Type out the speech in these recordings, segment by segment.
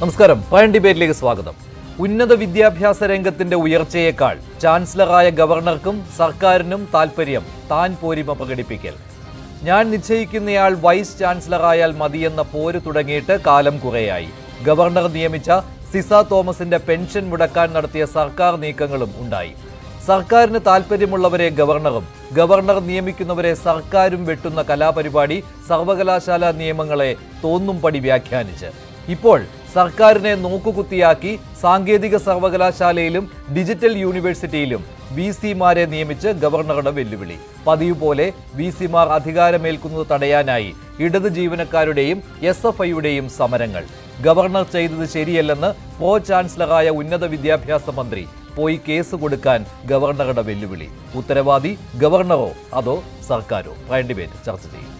നമസ്കാരം. പ്രൈം ഡിബേറ്റിലേക്ക് സ്വാഗതം. ഉന്നത വിദ്യാഭ്യാസ രംഗത്തിന്റെ ഉയർച്ചയേക്കാൾ ചാൻസലറായ ഗവർണർക്കും സർക്കാരിനും താൽപര്യം താൻ പോരിമ പ്രകടിപ്പിക്കൽ. ഞാൻ നിശ്ചയിക്കുന്നയാൾ വൈസ് ചാൻസലറായാൽ മതിയെന്ന പോര് തുടങ്ങിയിട്ട് കാലം കുറേയായി. ഗവർണർ നിയമിച്ച സിസ തോമസിന്റെ പെൻഷൻ മുടക്കാൻ നടത്തിയ സർക്കാർ നീക്കങ്ങളും ഉണ്ടായി. സർക്കാരിന് താൽപര്യമുള്ളവരെ ഗവർണറും ഗവർണർ നിയമിക്കുന്നവരെ സർക്കാരും വെട്ടുന്ന കലാപരിപാടി സർവകലാശാല നിയമങ്ങളെ തോന്നും പടി വ്യാഖ്യാനിച്ച് ഇപ്പോൾ സർക്കാരിനെ നോക്കുകുത്തിയാക്കി സാങ്കേതിക സർവകലാശാലയിലും ഡിജിറ്റൽ യൂണിവേഴ്സിറ്റിയിലും VC-മാരെ നിയമിച്ച് ഗവർണറുടെ വെല്ലുവിളി. പതിവ് പോലെ VC-മാർ അധികാരമേൽക്കുന്നത് തടയാനായി ഇടത് ജീവനക്കാരുടെയും SFIയുടെയും സമരങ്ങൾ. ഗവർണർ ചെയ്തത് ശരിയല്ലെന്ന് പ്രോ ചാൻസലറായ ഉന്നത വിദ്യാഭ്യാസ മന്ത്രി. പോയി കേസ് കൊടുക്കാൻ ഗവർണറുടെ വെല്ലുവിളി. ഉത്തരവാദി ഗവർണറോ അതോ സർക്കാരോ? പ്രൈം ഡിബേറ്റ് ചർച്ച ചെയ്യും.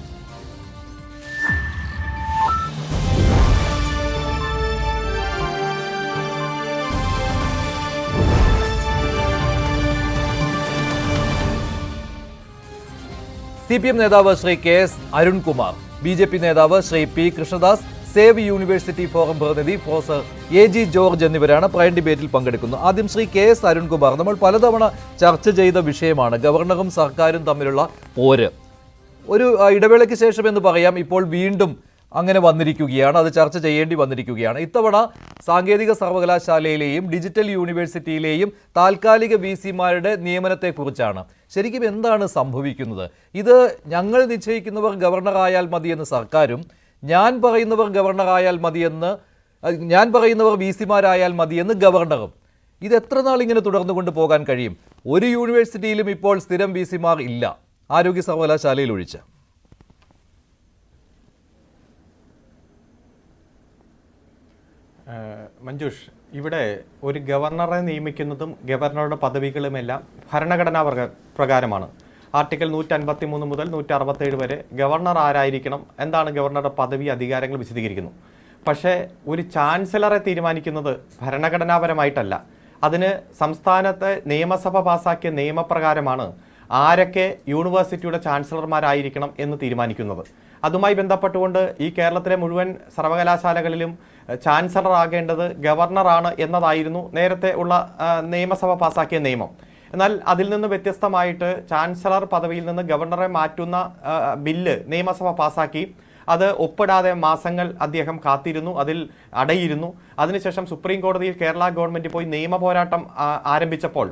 CPM നേതാവ് ശ്രീ KS അരുൺകുമാർ, BJP നേതാവ് Shri P Krishnadas, save university forum പ്രതിനിധി പ്രൊഫസർ AG ജോർജ് എന്നിവരാണ് പ്രൈം ഡിബേറ്റിൽ പങ്കെടുക്കുന്നത്. ആദ്യം ശ്രീ KS അരുൺകുമാർ, നമ്മൾ പലതവണ ചർച്ച ചെയ്ത വിഷയമാണ് ഗവർണറും സർക്കാരും തമ്മിലുള്ള പോര്. ഒരു ഇടവേളയ്ക്ക് ശേഷം എന്ന് പറയാം, ഇപ്പോൾ വീണ്ടും അങ്ങനെ വന്നിരിക്കുകയാണ്, അത് ചർച്ച ചെയ്യേണ്ടി വന്നിരിക്കുകയാണ്. ഇത്തവണ സാങ്കേതിക സർവകലാശാലയിലെയും ഡിജിറ്റൽ യൂണിവേഴ്സിറ്റിയിലെയും താൽക്കാലിക VC-മാരുടെ നിയമനത്തെക്കുറിച്ചാണ്. ശരിക്കും എന്താണ് സംഭവിക്കുന്നത്? ഇത് ഞങ്ങൾ നിശ്ചയിക്കുന്നവർ ഗവർണറായാൽ മതിയെന്ന് സർക്കാരും ഞാൻ പറയുന്നവർ VC-മാരായാൽ മതിയെന്ന് ഗവർണറും. ഇത് എത്ര നാൾ ഇങ്ങനെ തുടർന്നു കൊണ്ട് പോകാൻ കഴിയും? ഒരു യൂണിവേഴ്സിറ്റിയിലും ഇപ്പോൾ സ്ഥിരം VC-മാർ ഇല്ല, ആരോഗ്യ സർവകലാശാലയിൽ ഒഴിച്ച്. മഞ്ജുഷ്, ഇവിടെ ഒരു ഗവർണറെ നിയമിക്കുന്നതും ഗവർണറുടെ പദവികളുമെല്ലാം ഭരണഘടനാ പ്രകാരമാണ്. ആർട്ടിക്കിൾ 153 മുതൽ 167 വരെ ഗവർണർ ആരായിരിക്കണം, എന്താണ് ഗവർണറുടെ പദവി, അധികാരങ്ങൾ വിശദീകരിക്കുന്നു. പക്ഷേ ഒരു ചാൻസലറെ തീരുമാനിക്കുന്നത് ഭരണഘടനാപരമായിട്ടല്ല. അതിന് സംസ്ഥാനത്തെ നിയമസഭ പാസാക്കിയ നിയമപ്രകാരമാണ് ആരൊക്കെ യൂണിവേഴ്സിറ്റിയുടെ ചാൻസലർമാരായിരിക്കണം എന്ന് തീരുമാനിക്കുന്നത്. അതുമായി ബന്ധപ്പെട്ടുകൊണ്ട് ഈ കേരളത്തിലെ മുഴുവൻ സർവകലാശാലകളിലും ചാൻസലർ ആകേണ്ടത് ഗവർണറാണ് എന്നതായിരുന്നു നേരത്തെ ഉള്ള നിയമസഭ പാസാക്കിയ നിയമം. എന്നാൽ അതിൽ നിന്ന് വ്യത്യസ്തമായിട്ട് ചാൻസലർ പദവിയിൽ നിന്ന് ഗവർണറെ മാറ്റുന്ന ബില്ല് നിയമസഭ പാസാക്കി. അത് ഒപ്പിടാതെ മാസങ്ങൾ അദ്ദേഹം കാത്തിരുന്നു, അതിൽ അടയിരുന്നു. അതിനുശേഷം സുപ്രീം കോടതിയിൽ കേരള ഗവൺമെൻറ് പോയി നിയമ പോരാട്ടം ആരംഭിച്ചപ്പോൾ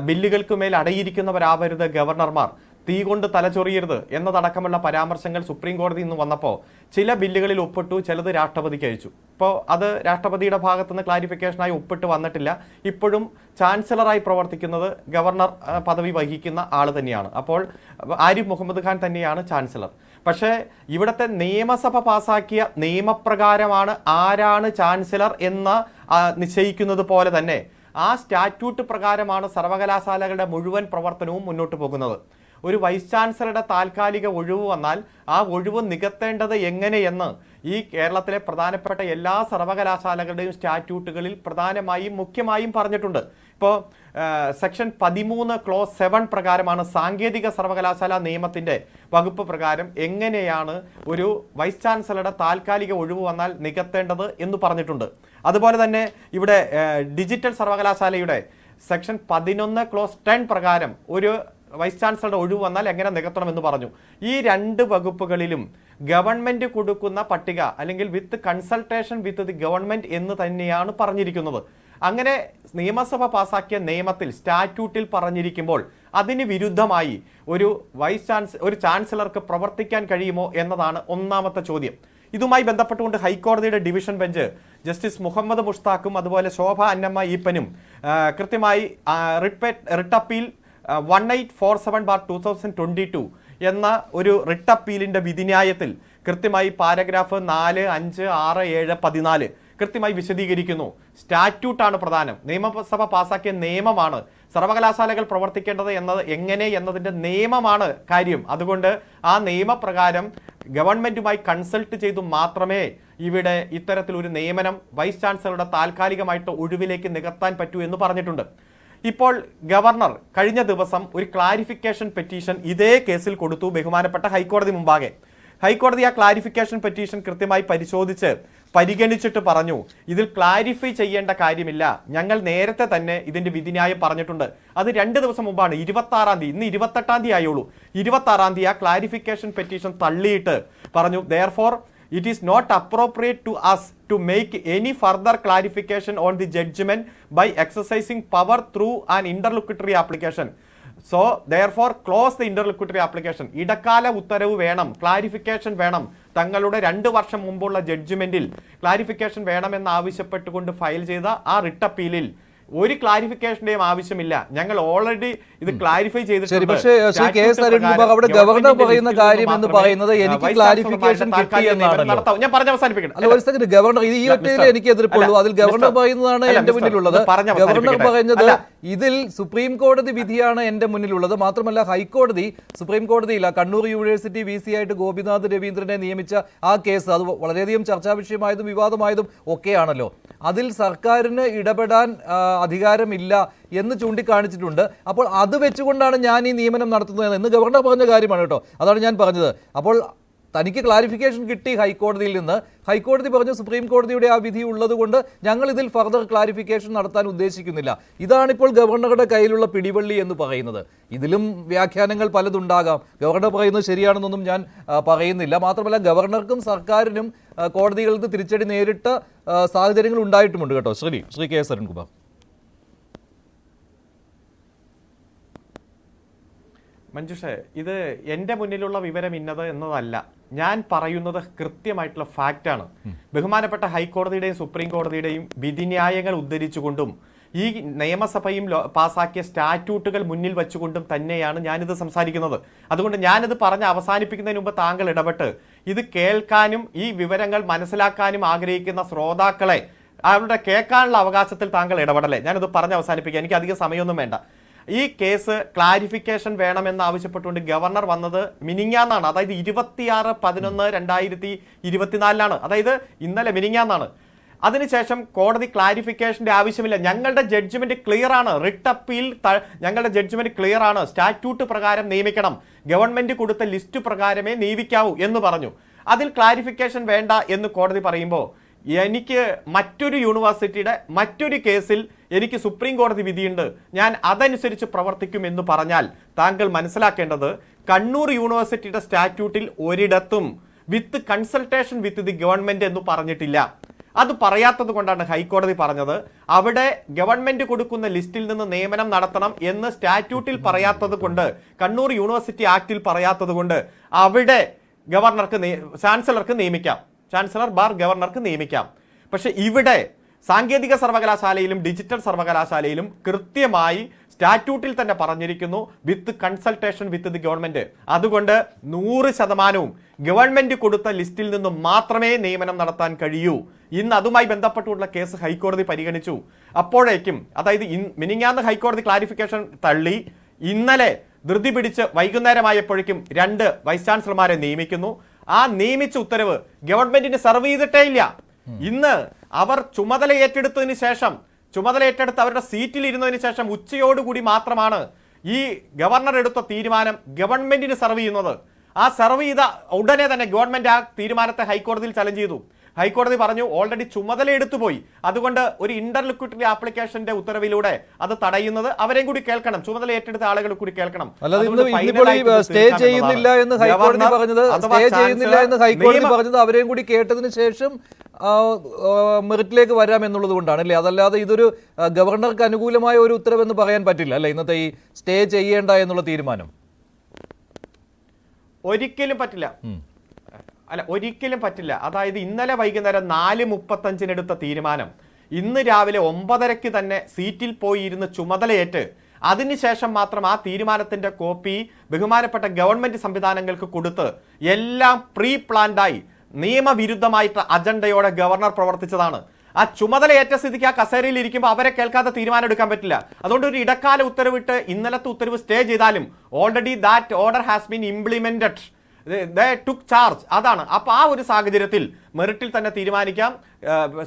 ബില്ലുകൾക്കുമേൽ അടയിരിക്കുന്നവരാവരുത് ഗവർണർമാർ, തീ കൊണ്ട് തലചൊറിയരുത് എന്നതടക്കമുള്ള പരാമർശങ്ങൾ സുപ്രീം കോടതിയിൽ നിന്ന് വന്നപ്പോൾ ചില ബില്ലുകളിൽ ഒപ്പിട്ടു, ചിലത് രാഷ്ട്രപതിക്ക് അയച്ചു. ഇപ്പോൾ അത് രാഷ്ട്രപതിയുടെ ഭാഗത്തുനിന്ന് ക്ലാരിഫിക്കേഷനായി ഒപ്പിട്ട് വന്നിട്ടില്ല. ഇപ്പോഴും ചാൻസലറായി പ്രവർത്തിക്കുന്നത് ഗവർണർ പദവി വഹിക്കുന്ന ആൾ തന്നെയാണ്. അപ്പോൾ ആരിഫ് മുഹമ്മദ് ഖാൻ തന്നെയാണ് ചാൻസലർ. പക്ഷേ ഇവിടുത്തെ നിയമസഭ പാസാക്കിയ നിയമപ്രകാരമാണ് ആരാണ് ചാൻസലർ എന്ന് നിശ്ചയിക്കുന്നത് പോലെ തന്നെ ആ സ്റ്റാറ്റ്യൂട്ട് പ്രകാരമാണ് സർവകലാശാലകളുടെ മുഴുവൻ പ്രവർത്തനവും മുന്നോട്ട് പോകുന്നത്. ഒരു വൈസ് ചാൻസലറുടെ താൽക്കാലിക ഒഴിവ് വന്നാൽ ആ ഒഴിവ് നികത്തേണ്ടത് എങ്ങനെയെന്ന് ഈ കേരളത്തിലെ പ്രധാനപ്പെട്ട എല്ലാ സർവകലാശാലകളുടെയും സ്റ്റാറ്റ്യൂട്ടുകളിൽ പ്രധാനമായും മുഖ്യമായും പറഞ്ഞിട്ടുണ്ട്. ഇപ്പോൾ സെക്ഷൻ 13 ക്ലോസ് 7 പ്രകാരമാണ് സാങ്കേതിക സർവകലാശാല നിയമത്തിൻ്റെ വകുപ്പ് പ്രകാരം എങ്ങനെയാണ് ഒരു വൈസ് ചാൻസലറുടെ താൽക്കാലിക ഒഴിവ് വന്നാൽ നികത്തേണ്ടത് എന്ന് പറഞ്ഞിട്ടുണ്ട്. അതുപോലെ തന്നെ ഇവിടെ ഡിജിറ്റൽ സർവകലാശാലയുടെ സെക്ഷൻ 11 ക്ലോസ് 10 പ്രകാരം ഒരു വൈസ് ചാൻസലറുടെ ഒഴിവ് വന്നാൽ എങ്ങനെ നികത്തണമെന്ന് പറഞ്ഞു. ഈ രണ്ട് വകുപ്പുകളിലും ഗവൺമെൻറ് കൊടുക്കുന്ന പട്ടിക അല്ലെങ്കിൽ വിത്ത് കൺസൾട്ടേഷൻ വിത്ത് ദി ഗവൺമെൻറ് എന്ന് തന്നെയാണ് പറഞ്ഞിരിക്കുന്നത്. അങ്ങനെ നിയമസഭ പാസാക്കിയ നിയമത്തിൽ സ്റ്റാറ്റ്യൂട്ടിൽ പറഞ്ഞിരിക്കുമ്പോൾ അതിന് വിരുദ്ധമായി ഒരു ചാൻസലർക്ക് പ്രവർത്തിക്കാൻ കഴിയുമോ എന്നതാണ് ഒന്നാമത്തെ ചോദ്യം. ഇതുമായി ബന്ധപ്പെട്ടുകൊണ്ട് ഹൈക്കോടതിയുടെ ഡിവിഷൻ ബെഞ്ച് ജസ്റ്റിസ് മുഹമ്മദ് മുഷ്താഖും അതുപോലെ ശോഭ അന്നമ്മ ഈപ്പനും കൃത്യമായി റിട്ട് അപ്പീൽ 1847/2022 എന്ന ഒരു റിട്ട് അപ്പീലിൻ്റെ വിധിന്യായത്തിൽ കൃത്യമായി പാരഗ്രാഫ് 4, 5, 6, 7, 14 കൃത്യമായി വിശദീകരിക്കുന്നു. സ്റ്റാറ്റ്യൂട്ടാണ് പ്രധാനം, നിയമസഭ പാസാക്കിയ നിയമമാണ് സർവകലാശാലകൾ പ്രവർത്തിക്കേണ്ടത് എങ്ങനെ എന്നതിൻ്റെ നിയമമാണ് കാര്യം. അതുകൊണ്ട് ആ നിയമപ്രകാരം ഗവൺമെൻറ്റുമായി കൺസൾട്ട് ചെയ്തു മാത്രമേ ഇവിടെ ഇത്തരത്തിലൊരു നിയമനം വൈസ് ചാൻസലറുടെ താൽക്കാലികമായിട്ട് ഒഴിവിലേക്ക് നികത്താൻ പറ്റൂ എന്ന് പറഞ്ഞിട്ടുണ്ട്. ഇപ്പോൾ ഗവർണർ കഴിഞ്ഞ ദിവസം ഒരു ക്ലാരിഫിക്കേഷൻ പെറ്റീഷൻ ഇതേ കേസിൽ കൊടുത്തു ബഹുമാനപ്പെട്ട ഹൈക്കോടതി മുമ്പാകെ. ഹൈക്കോടതി ആ ക്ലാരിഫിക്കേഷൻ പെറ്റീഷൻ കൃത്യമായി പരിശോധിച്ച് പരിഗണിച്ചിട്ട് പറഞ്ഞു ഇതിൽ ക്ലാരിഫൈ ചെയ്യേണ്ട കാര്യമില്ല, ഞങ്ങൾ നേരത്തെ തന്നെ ഇതിന്റെ വിധിന്യായം പറഞ്ഞിട്ടുണ്ട്. അത് 2 ദിവസം മുമ്പാണ്, 26-ാം തീയതി. ഇന്ന് 28-ാം തീയതി ആയുള്ളൂ. 26-ാം തീയതി ആ ക്ലാരിഫിക്കേഷൻ പെറ്റീഷൻ തള്ളിയിട്ട് പറഞ്ഞു, therefore it is not appropriate to us to make any further clarification on the judgment by exercising power through an interlocutory application. So therefore close the interlocutory application. ഇടക്കാല ഉത്തരവ് വേണം, ക്ലാരിഫിക്കേഷൻ വേണം. തങ്ങളുടെ 2 വർഷം മുമ്പുള്ള ജഡ്ജ്മെന്റിൽ clarification വേണമെന്ന് ആവശ്യപ്പെട്ടുകൊണ്ട് ഫയൽ ചെയ്ത ആ റിട്ട് അപ്പീലിൽ ഒരു ക്ലാരിഫിക്കേഷന്റെയും ആവശ്യമില്ല. ഞങ്ങൾ ഓൾറെഡി ഇത് ക്ലാരിഫൈ ചെയ്തിട്ടുണ്ട്. പക്ഷേ അവിടെ ഗവർണർ പറയുന്ന കാര്യം എന്ന് പറയുന്നത് എനിക്ക് ക്ലാരിഫിക്കേഷൻ കിട്ടി എന്നാണല്ലോ. ഞാൻ പറഞ്ഞ അവസാനിപ്പിക്കണം. അല്ല, ഒരു സെക്കൻഡ്. ഗവർണർ ഈ ഒറ്റയിൽ എനിക്ക് എതിർപ്പുള്ളൂ. അതിൽ ഗവർണർ പറയുന്നതാണ് എന്റെ മുന്നിലുള്ളത്. ഗവർണർ പറഞ്ഞത് ഇതിൽ സുപ്രീം കോടതി വിധിയാണ് എന്റെ മുന്നിലുള്ളത്. മാത്രമല്ല ഹൈക്കോടതി, സുപ്രീം കോടതിയില്ല, കണ്ണൂർ യൂണിവേഴ്സിറ്റി VC ആയിട്ട് ഗോപിനാഥ് രവീന്ദ്രനെ നിയമിച്ച ആ കേസ്, അത് വളരെയധികം ചർച്ചാ വിഷയമായതും വിവാദമായതും ഒക്കെയാണല്ലോ. അതിൽ സർക്കാരിന് ഇടപെടാൻ അധികാരമില്ല എന്ന് ചൂണ്ടിക്കാണിച്ചിട്ടുണ്ട്. അപ്പോൾ അത് വെച്ചുകൊണ്ടാണ് ഞാൻ ഈ നിയമനം നടത്തുന്നത് എന്ന് ഗവർണർ പറഞ്ഞ കാര്യമാണ് കേട്ടോ. അതാണ് ഞാൻ പറഞ്ഞത്. അപ്പോൾ തനിക്ക് ക്ലാരിഫിക്കേഷൻ കിട്ടി ഹൈക്കോടതിയിൽ നിന്ന്. ഹൈക്കോടതി പറഞ്ഞു സുപ്രീം കോടതിയുടെ ആ വിധി ഉള്ളത് കൊണ്ട് ഞങ്ങൾ ഇതിൽ ഫർദർ ക്ലാരിഫിക്കേഷൻ നടത്താൻ ഉദ്ദേശിക്കുന്നില്ല. ഇതാണിപ്പോൾ ഗവർണറുടെ കയ്യിലുള്ള പിടിവള്ളി എന്ന് പറയുന്നത്. ഇതിലും വ്യാഖ്യാനങ്ങൾ പലതുണ്ടാകാം. ഗവർണർ പറയുന്നത് ശരിയാണെന്നൊന്നും ഞാൻ പറയുന്നില്ല. മാത്രമല്ല ഗവർണർക്കും സർക്കാരിനും കോടതികളിൽ നിന്ന് തിരിച്ചടി നേരിട്ട സാഹചര്യങ്ങൾ ഉണ്ടായിട്ടുമുണ്ട് കേട്ടോ. Shri K S Arunkumar. മഞ്ജുഷേ, ഇത് എൻ്റെ മുന്നിലുള്ള വിവരം ഇന്നത് എന്നതല്ല. ഞാൻ പറയുന്നത് കൃത്യമായിട്ടുള്ള ഫാക്റ്റാണ്. ബഹുമാനപ്പെട്ട ഹൈക്കോടതിയുടെയും സുപ്രീം കോടതിയുടെയും വിധിന്യായങ്ങൾ ഉദ്ധരിച്ചുകൊണ്ടും ഈ നിയമസഭയും പാസാക്കിയ സ്റ്റാറ്റ്യൂട്ടുകൾ മുന്നിൽ വെച്ചുകൊണ്ടും തന്നെയാണ് ഞാനിത് സംസാരിക്കുന്നത്. അതുകൊണ്ട് ഞാനിത് പറഞ്ഞ് അവസാനിപ്പിക്കുന്നതിന് മുമ്പ് താങ്കൾ ഇടപെട്ട് ഇത് കേൾക്കാനും ഈ വിവരങ്ങൾ മനസ്സിലാക്കാനും ആഗ്രഹിക്കുന്ന ശ്രോതാക്കളെ അവരുടെ കേൾക്കാനുള്ള അവകാശത്തിൽ താങ്കൾ ഇടപെടലേ. ഞാനിത് പറഞ്ഞ് അവസാനിപ്പിക്കുക, എനിക്ക് അധികം സമയമൊന്നും വേണ്ട. ഈ കേസ് ക്ലാരിഫിക്കേഷൻ വേണമെന്ന് ആവശ്യപ്പെട്ടുകൊണ്ട് ഗവർണർ വന്നത് മിനിങ്ങാന്നാണ്. അതായത് 26/11/2024 അതായത് ഇന്നലെ മിനിങ്ങാന്നാണ്. അതിനുശേഷം കോടതി ക്ലാരിഫിക്കേഷന്റെ ആവശ്യമില്ല, ഞങ്ങളുടെ ജഡ്ജ്മെന്റ് ക്ലിയർ ആണ്, റിട്ട് അപ്പീൽ ഞങ്ങളുടെ ജഡ്ജ്മെന്റ് ക്ലിയർ ആണ്, സ്റ്റാറ്റ്യൂട്ട് പ്രകാരം നിയമിക്കണം, ഗവൺമെന്റ് കൊടുത്ത ലിസ്റ്റ് പ്രകാരമേ നിയമിക്കാവൂ എന്ന് പറഞ്ഞു. അതിൽ ക്ലാരിഫിക്കേഷൻ വേണ്ട എന്ന് കോടതി പറയുമ്പോൾ എനിക്ക് മറ്റൊരു യൂണിവേഴ്സിറ്റിയുടെ മറ്റൊരു കേസിൽ എനിക്ക് സുപ്രീം കോടതി വിധിയുണ്ട്, ഞാൻ അതനുസരിച്ച് പ്രവർത്തിക്കും എന്ന് പറഞ്ഞാൽ താങ്കൾ മനസ്സിലാക്കേണ്ടത് കണ്ണൂർ യൂണിവേഴ്സിറ്റിയുടെ സ്റ്റാറ്റ്യൂട്ടിൽ ഒരിടത്തും വിത്ത് കൺസൾട്ടേഷൻ വിത്ത് ദി ഗവൺമെന്റ് എന്ന് പറഞ്ഞിട്ടില്ല. അത് പറയാത്തത് കൊണ്ടാണ് ഹൈക്കോടതി പറഞ്ഞത് അവിടെ ഗവൺമെന്റ് കൊടുക്കുന്ന ലിസ്റ്റിൽ നിന്ന് നിയമനം നടത്തണം എന്ന് സ്റ്റാറ്റ്യൂട്ടിൽ പറയാത്തത് കൊണ്ട്, കണ്ണൂർ യൂണിവേഴ്സിറ്റി ആക്ടിൽ പറയാത്തത് കൊണ്ട് അവിടെ ചാൻസലർക്ക് നിയമിക്കാം, ചാൻസലർ ബാർ ഗവർണർക്ക് നിയമിക്കാം. പക്ഷെ ഇവിടെ സാങ്കേതിക സർവകലാശാലയിലും ഡിജിറ്റൽ സർവകലാശാലയിലും കൃത്യമായി സ്റ്റാറ്റ്യൂട്ടിൽ തന്നെ പറഞ്ഞിരിക്കുന്നു വിത്ത് കൺസൾട്ടേഷൻ വിത്ത് ദി ഗവൺമെന്റ്. അതുകൊണ്ട് 100% ഗവൺമെന്റ് കൊടുത്ത ലിസ്റ്റിൽ നിന്നും മാത്രമേ നിയമനം നടത്താൻ കഴിയൂ. ഇന്ന് അതുമായി ബന്ധപ്പെട്ടുള്ള കേസ് ഹൈക്കോടതി പരിഗണിച്ചു. അപ്പോഴേക്കും അതായത് മിനിങ്ങാന്ന് ഹൈക്കോടതി ക്ലാരിഫിക്കേഷൻ തള്ളി. ഇന്നലെ ധൃതി പിടിച്ച് വൈകുന്നേരമായപ്പോഴേക്കും 2 വൈസ് ചാൻസലർമാരെ നിയമിക്കുന്നു. ആ നിയമിച്ച ഉത്തരവ് ഗവൺമെന്റിന് സെർവ് ചെയ്തിട്ടേ ഇല്ല. ഇന്ന് അവർ ചുമതല ഏറ്റെടുത്ത് അവരുടെ സീറ്റിൽ ഇരുന്നതിന് ശേഷം ഉച്ചയോടുകൂടി മാത്രമാണ് ഈ ഗവർണർ എടുത്ത തീരുമാനം ഗവൺമെന്റിന് സെർവ് ചെയ്യുന്നത്. ആ സെർവ് ചെയ്ത ഉടനെ തന്നെ ഗവൺമെന്റ് ആ തീരുമാനത്തെ ഹൈക്കോടതിയിൽ ചലഞ്ച് ചെയ്തു. ഹൈക്കോടതി പറഞ്ഞു ഓൾറെഡി ചുമതല എടുത്തുപോയി, അതുകൊണ്ട് ഒരു ഇന്റർലോക്യൂട്ടറി ആപ്ലിക്കേഷന്റെ ഉത്തരവിലൂടെ അത് തടയുന്നത് അവരെയും കൂടി കേൾക്കണം, ചുമതല ഏറ്റെടുത്ത ആളുകൾ കൂടി കേൾക്കണം. സ്റ്റേ ചെയ്യുന്നില്ല എന്ന് ഹൈക്കോടതി പറഞ്ഞത് അവരെയും കൂടി കേട്ടതിന് ശേഷം മെറിറ്റിലേക്ക് വരാം എന്നുള്ളത് കൊണ്ടാണ് അല്ലേ? അതല്ലാതെ ഇതൊരു ഗവർണർക്ക് അനുകൂലമായ ഒരു ഉത്തരവെന്ന് പറയാൻ പറ്റില്ല അല്ലെ? ഇന്നത്തെ ഈ സ്റ്റേ ചെയ്യേണ്ട എന്നുള്ള തീരുമാനം ഒരിക്കലും പറ്റില്ല. അതായത് ഇന്നലെ വൈകുന്നേരം 4:35 എടുത്ത തീരുമാനം ഇന്ന് രാവിലെ 9:30 തന്നെ സീറ്റിൽ പോയി ഇരുന്ന് ചുമതലയേറ്റ് അതിനുശേഷം മാത്രം ആ തീരുമാനത്തിന്റെ കോപ്പി ബഹുമാനപ്പെട്ട ഗവൺമെന്റ് സംവിധാനങ്ങൾക്ക് കൊടുത്ത് എല്ലാം പ്രീ പ്ലാൻഡായി നിയമവിരുദ്ധമായിട്ട് അജണ്ടയോടെ ഗവർണർ പ്രവർത്തിച്ചതാണ്. ആ ചുമതലയേറ്റ സ്ഥിതിക്ക് ആ കസേരയിൽ ഇരിക്കുമ്പോൾ അവരെ കേൾക്കാതെ തീരുമാനം എടുക്കാൻ പറ്റില്ല. അതുകൊണ്ട് ഒരു ഇടക്കാല ഉത്തരവിട്ട് ഇന്നലത്തെ ഉത്തരവ് സ്റ്റേ ചെയ്താലും already that order has been implemented, they took charge. അതാണ്. അപ്പൊ ആ ഒരു സാഹചര്യത്തിൽ മെറിറ്റിൽ തന്നെ തീരുമാനിക്കാം,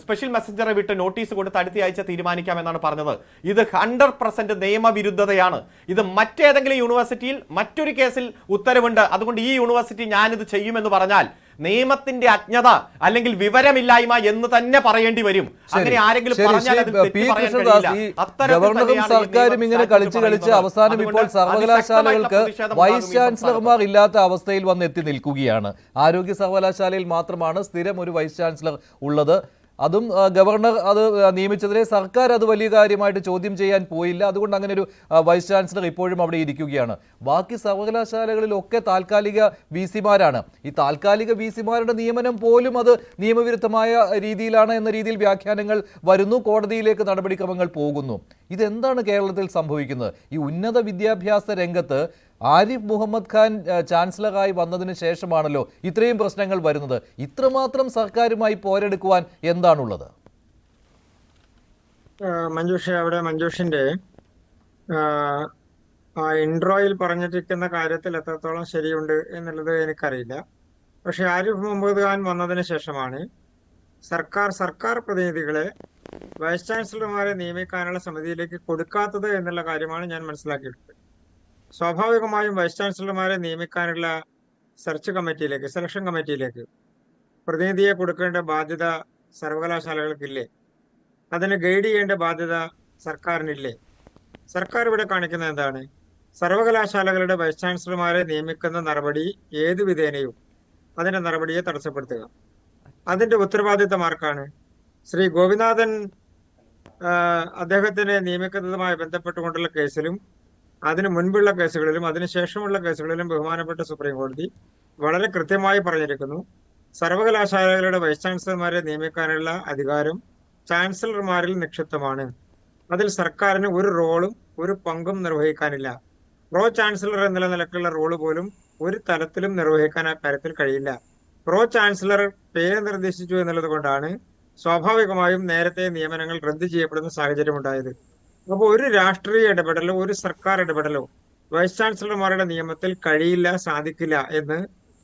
സ്പെഷ്യൽ മെസ്സഞ്ചറെ വിട്ട് നോട്ടീസ് കൊടുത്ത് അടുത്ത ആഴ്ച തീരുമാനിക്കാം എന്നാണ് പറഞ്ഞത്. ഇത് 100% നിയമവിരുദ്ധതയാണ്. ഇത് മറ്റേതെങ്കിലും യൂണിവേഴ്സിറ്റിയിൽ മറ്റൊരു കേസിൽ ഉത്തരവുണ്ട്, അതുകൊണ്ട് ഈ യൂണിവേഴ്സിറ്റി ഞാനിത് ചെയ്യുമെന്ന് പറഞ്ഞാൽ നിയമത്തിന്റെ അജ്ഞത അല്ലെങ്കിൽ വിവരമില്ലായ്മ എന്ന് തന്നെ പറയേണ്ടി വരും. അങ്ങനെ ആരെങ്കിലും പറഞ്ഞാൽ അതിൽ തെറ്റ് പറയാൻ കഴിയില്ല. ഗവർണറും സർക്കാരും ഇങ്ങനെ കളിച്ച് അവസാനം ഇപ്പോൾ സർവകലാശാലകൾക്ക് വൈസ് ചാൻസലർമാർ ഇല്ലാത്ത അവസ്ഥയിൽ വന്ന് എത്തി നിൽക്കുകയാണ്. ആരോഗ്യ സർവകലാശാലയിൽ മാത്രമാണ് സ്ഥിരം ഒരു വൈസ് ചാൻസലർ ഉള്ളത്. അതും ഗവർണർ അത് നിയമിച്ചതിനെ സർക്കാർ അത് വലിയ കാര്യമായിട്ട് ചോദ്യം ചെയ്യാൻ പോയില്ല. അതുകൊണ്ട് അങ്ങനെ ഒരു വൈസ് ചാൻസലർ ഇപ്പോഴും അവിടെ ഇരിക്കുകയാണ്. ബാക്കി സർവകലാശാലകളിലൊക്കെ താൽക്കാലിക വി സിമാരാണ്. ഈ താൽക്കാലിക വി സിമാരുടെ നിയമനം പോലും അത് നിയമവിരുദ്ധമായ രീതിയിലാണ് എന്ന രീതിയിൽ വ്യാഖ്യാനങ്ങൾ വരുന്നു. കോടതിയിലേക്ക് നടപടിക്രമങ്ങൾ പോകുന്നു. ഇതെന്താണ് കേരളത്തിൽ സംഭവിക്കുന്നത്? ഈ ഉന്നത വിദ്യാഭ്യാസ രംഗത്ത് ആരിഫ് മുഹമ്മദ് ഖാൻ ചാൻസലറായി വന്നതിന് ശേഷമാണല്ലോ ഇത്രയും പ്രശ്നങ്ങൾ വരുന്നത്. ഇത്രമാത്രം സർക്കാരുമായി പോരെടുക്കുവാൻ എന്താണുള്ളത്? മഞ്ജുഷിന്റെ ഇൻട്രോയിൽ പറഞ്ഞിരിക്കുന്ന കാര്യത്തിൽ എത്രത്തോളം ശരിയുണ്ട് എന്നുള്ളത് എനിക്കറിയില്ല. പക്ഷെ ആരിഫ് മുഹമ്മദ് ഖാൻ വന്നതിന് ശേഷമാണ് സർക്കാർ പ്രതിനിധികളെ വൈസ് ചാൻസലർമാരെ നിയമിക്കാനുള്ള സമിതിയിലേക്ക് കൊടുക്കാത്തത് എന്നുള്ള കാര്യമാണ് ഞാൻ മനസ്സിലാക്കിയിട്ടുള്ളത്. സ്വാഭാവികമായും വൈസ് ചാൻസലർമാരെ നിയമിക്കാനുള്ള സെലക്ഷൻ കമ്മിറ്റിയിലേക്ക് പ്രതിനിധിയെ കൊടുക്കേണ്ട ബാധ്യത സർവകലാശാലകൾക്കില്ലേ? അതിന് ഗൈഡ് ചെയ്യേണ്ട ബാധ്യത സർക്കാരിനില്ലേ? സർക്കാർ ഇവിടെ കാണിക്കുന്നത് എന്താണ്? സർവകലാശാലകളുടെ വൈസ് ചാൻസലർമാരെ നിയമിക്കുന്ന നടപടി ഏത് വിധേനയും അതിന്റെ നടപടിയെ തടസ്സപ്പെടുത്തുക. അതിന്റെ ഉത്തരവാദിത്തം ആർക്കാണ്? ശ്രീ ഗോപിനാഥൻ അദ്ദേഹത്തിനെ നിയമിക്കുന്നതുമായി ബന്ധപ്പെട്ടുകൊണ്ടുള്ള കേസിലും അതിനു മുൻപുള്ള കേസുകളിലും അതിനുശേഷമുള്ള കേസുകളിലും ബഹുമാനപ്പെട്ട സുപ്രീം കോടതി വളരെ കൃത്യമായി പറഞ്ഞിരിക്കുന്നു, സർവകലാശാലകളുടെ വൈസ് ചാൻസലർമാരെ നിയമിക്കാനുള്ള അധികാരം ചാൻസലർമാരിൽ നിക്ഷിപ്തമാണ്. അതിൽ സർക്കാരിന് ഒരു റോളും ഒരു പങ്കും നിർവഹിക്കാനില്ല. പ്രോ ചാൻസലർ എന്നുള്ള നിലക്കുള്ള റോള് പോലും ഒരു തലത്തിലും നിർവഹിക്കാൻ ആ കാര്യത്തിൽ കഴിയില്ല. പ്രോ ചാൻസലർ പേര് നിർദ്ദേശിച്ചു എന്നുള്ളത് കൊണ്ടാണ് സ്വാഭാവികമായും നേരത്തെ നിയമനങ്ങൾ റദ്ദു ചെയ്യപ്പെടുന്ന സാഹചര്യം ഉണ്ടായത്. അപ്പോൾ ഒരു രാഷ്ട്രീയ ഇടപെടലോ ഒരു സർക്കാർ ഇടപെടലോ വൈസ് ചാൻസലർമാരുടെ നിയമത്തിൽ കഴിയില്ല, സാധിക്കില്ല എന്ന്